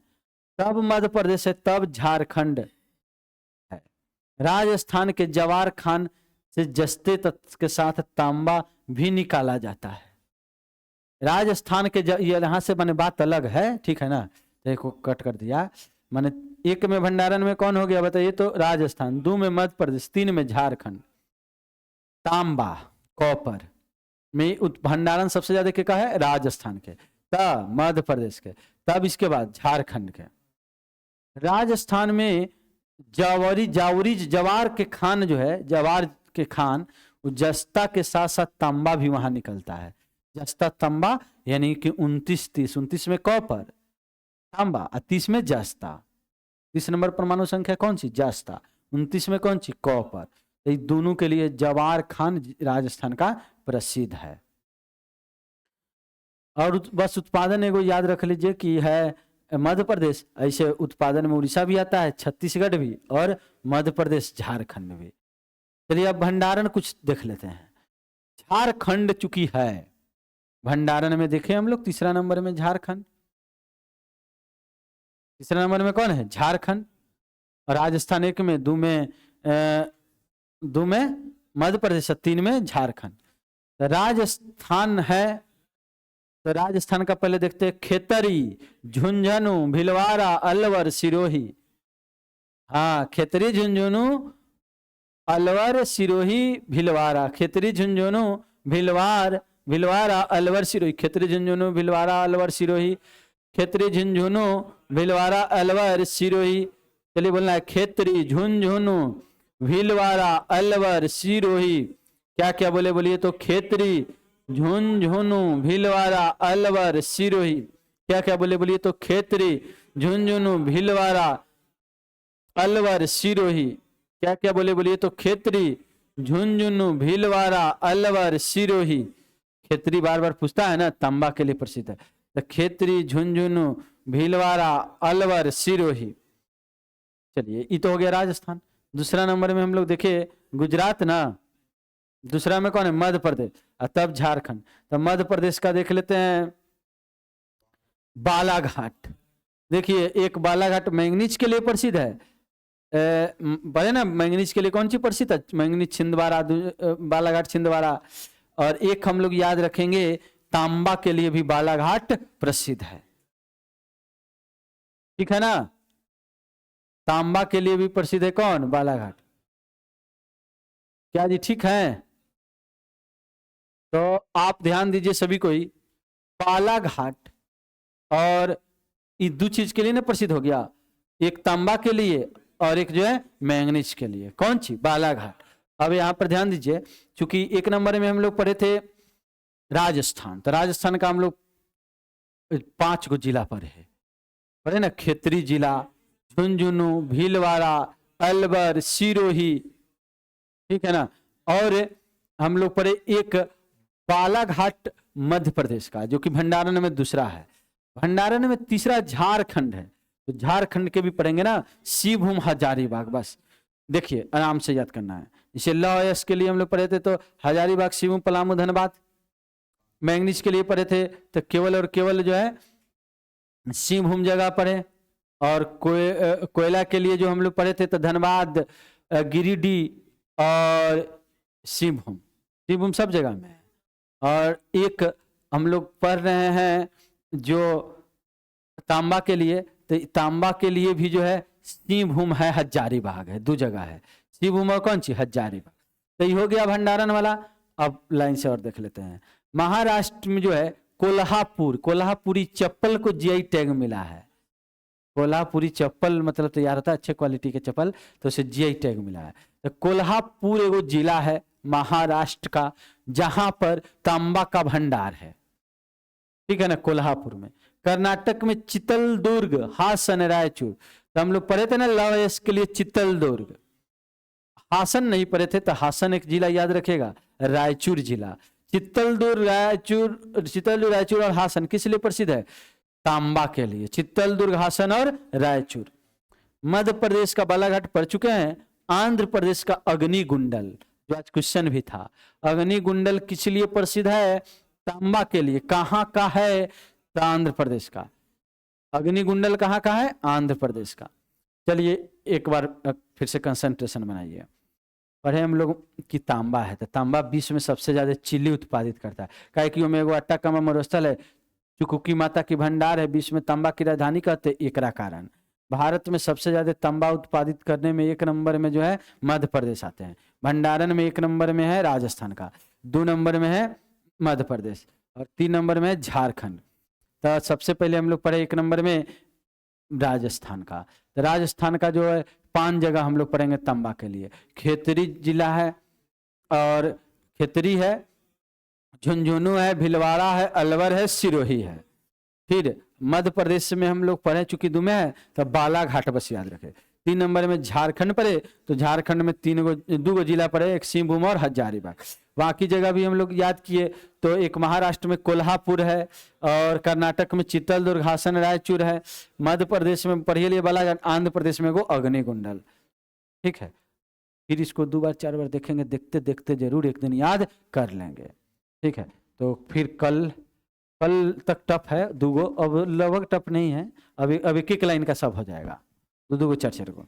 तब मध्य प्रदेश है, तब झारखंड है। राजस्थान के जवार खान से जस्ते तत्व के साथ तांबा भी निकाला जाता है। राजस्थान के यहाँ से मैंने बात अलग है, ठीक है ना, देखो कट कर दिया मैंने। 1 में भंडारण में कौन हो गया बताइए तो राजस्थान, 2 में मध्य प्रदेश, 3 में झारखंड। तांबा, कॉपर में भंडारण सबसे ज्यादा क्या है, राजस्थान के, तब मध्य प्रदेश के, तब इसके बाद झारखंड के। राजस्थान में जवार के खान जो है, जवार के खान, जस्ता के साथ साथ तांबा भी वहां निकलता है। जस्ता तांबा, यानी कि 29 में कॉपर तांबा, 30 में जस्ता। 30 नंबर परमाणु संख्या कौन सी, जस्ता। 29 में कौन सी, कॉपर। तो दोनों के लिए जवार खान राजस्थान का प्रसिद्ध है। और बस उत्पादन एगो याद रख लीजिए कि है मध्य प्रदेश, ऐसे उत्पादन में उड़ीसा भी आता है, छत्तीसगढ़ भी, और मध्य प्रदेश, झारखंड भी। चलिए अब भंडारण कुछ देख लेते हैं। झारखंड चुकी है भंडारण में, देखे हम लोग 3 नंबर में झारखंड। 3 नंबर में कौन है, झारखंड। और राजस्थान 1 में, 2 में मध्य प्रदेश, 3 में झारखंड। राजस्थान है, तो राजस्थान का पहले देखते हैं, खेतरी, झुंझुनू, भीलवाड़ा, अलवर, सिरोही। हाँ, खेतरी, झुंझुनू, अलवर, सिरोही, भीलवाड़ा। खेतरी, झुंझुनू, भीलवाड़ा, अलवर, सिरोही। खेतरी, झुंझुनू, भीलवाड़ा, अलवर, सिरोही। खेतरी, झुंझुनू, भीलवाड़ा, अलवर, सिरोही। चलिए बोलना है, खेतरी, झुंझुनू, भीलवाड़ा, अलवर, सिरोही। क्या क्या बोले, बोलिए तो, खेतरी, झुंझुनू, भीलवाड़ा, अलवर, सिरोही। क्या क्या बोले, बोलिए तो, खेतरी, झुंझुनू, भीलवाड़ा, अलवर, सिरोही। क्या क्या बोले, बोलिए तो, खेतरी, झुंझुनू, भीलवाड़ा, अलवर, सिरोही। खेतरी बार बार पूछता है ना, तांबा के लिए प्रसिद्ध है। तो खेतरी, झुंझुनू, भीलवाड़ा, अलवर, सिरोही। चलिए ये तो हो गया राजस्थान। 2 नंबर में हम लोग देखे गुजरात ना, 2 में कौन है, मध्य प्रदेश, और तब झारखंड। तो मध्य प्रदेश का देख लेते हैं, बालाघाट। देखिए, एक बालाघाट मैंगनीज के लिए प्रसिद्ध है। बड़े ना, मैंगनीज के लिए कौन सी प्रसिद्ध है? मैंगनीज छिंदवाड़ा, बालाघाट छिंदवाड़ा। और एक हम लोग याद रखेंगे, तांबा के लिए भी बालाघाट प्रसिद्ध है। ठीक है ना, तांबा के लिए भी प्रसिद्ध है कौन? बालाघाट। क्या जी, ठीक है? तो आप ध्यान दीजिए सभी कोई, बालाघाट और ये दो चीज के लिए ना प्रसिद्ध हो गया, एक तांबा के लिए और एक जो है मैंगनीज के लिए। कौन सी? बालाघाट। अब यहां पर ध्यान दीजिए, क्योंकि एक नंबर में हम लोग पढ़े थे राजस्थान, तो राजस्थान का हम लोग 5 गो जिला पढ़े ना, खेतरी जिला, झुंझुनू, भीलवाड़ा, अलवर, सिरोही। ठीक है ना। और हम लोग पढ़े एक बालाघाट मध्य प्रदेश का, जो कि भंडारण में दूसरा है। भंडारण में तीसरा झारखंड है, तो झारखंड के भी पढ़ेंगे ना, सिंहभूम, हजारीबाग। बस देखिए, आराम से याद करना है। इसे लॉयस के लिए हम लोग पढ़े थे, तो हजारीबाग, सिंहभूम, पलामू, धनबाद। मैंगनीज के लिए पढ़े थे तो केवल और केवल जो है सिंहभूम जगह पढ़े। और कोयला के लिए जो हम लोग पढ़े थे तो धनबाद, गिरिडीह और सिंहभूम सब जगह में है। और एक हम लोग पढ़ रहे हैं जो तांबा के लिए, तो तांबा के लिए भी जो है सिंहभूम है, हजारीबाग है, 2 जगह है, सिंहभूम और कौन सी? हजारीबाग। तो ये हो गया भंडारण वाला। अब लाइन से और देख लेते हैं। महाराष्ट्र में जो है कोल्हापुर, कोल्हापुरी चप्पल को जीआई टैग मिला है। कोल्हापुरी चप्पल मतलब तैयार होता है अच्छे क्वालिटी के चप्पल, तो उसे जीआई टैग मिला है। तो कोल्हापुर एगो जिला है महाराष्ट्र का, जहां पर तांबा का भंडार है। ठीक है ना, कोल्हापुर में। कर्नाटक में चित्रदुर्ग, हासन, रायचूर। तो हम लोग पढ़े थे ना लॉयस के लिए चित्रदुर्ग, हासन नहीं पढ़े थे, तो हासन एक जिला याद रखेगा, रायचूर जिला। चित्रदुर्ग, रायचूर और हासन किस लिए प्रसिद्ध है? तांबा के लिए। चित्रदुर्ग, हासन और रायचूर। मध्य प्रदेश का बालाघाट पढ़ चुके हैं। आंध्र प्रदेश का अग्निगुंडल, जो आज क्वेश्चन भी था, अग्निगुंडल किस लिए प्रसिद्ध है? तांबा के लिए। कहां का है? तो आंध्र प्रदेश का। अग्निगुंडल कहां का है? आंध्र प्रदेश का। चलिए एक बार फिर से कंसंट्रेशन बनाइए। पढ़े हम लोग कि तांबा है, तो तांबा विश्व में सबसे ज्यादा चीनी उत्पादित करता है। काहे कि ओमे एगो अट्टाकमा मरुस्थल है, चुकुकी माता की भंडार है, विश्व में तांबा की राजधानी कहते, एकरा कारण भारत में सबसे ज्यादा तांबा उत्पादित करने में 1 नंबर में जो है मध्य प्रदेश आते हैं। भंडारण में 1 नंबर में है राजस्थान का, 2 नंबर में है मध्य प्रदेश, और 3 नंबर में है झारखंड। तो सबसे पहले हम लोग पढ़े 1 नंबर में राजस्थान का। तो राजस्थान का जो है 5 जगह हम लोग पढ़ेंगे तांबा के लिए। खेतरी जिला है, और खेतरी है, झुंझुनू है, भीलवाड़ा है, अलवर है, सिरोही है। फिर मध्य प्रदेश में हम लोग पढ़े, चूंकि दुमे है तो बालाघाट बस याद रखे। 3 नंबर में झारखंड पढ़े, तो झारखंड में 2 गो जिला पढ़े, एक सिंहभूम और हजारीबाग। बाकी जगह भी हम लोग याद किए, तो एक महाराष्ट्र में कोल्हापुर है, और कर्नाटक में चित्रदुर्ग, हासन, रायचूर है। मध्य प्रदेश में पढ़िए लिए बालाघाट, आंध्र प्रदेश में वो अग्निगुंडल। ठीक है, फिर इसको 2 बार 4 बार देखेंगे, देखते देखते जरूर एक दिन याद कर लेंगे। ठीक है, तो फिर कल तक टफ है 2 गो, अब लगभग टफ नहीं है, अभी एक एक लाइन का सब हो जाएगा, 2 2 को 4 4 को।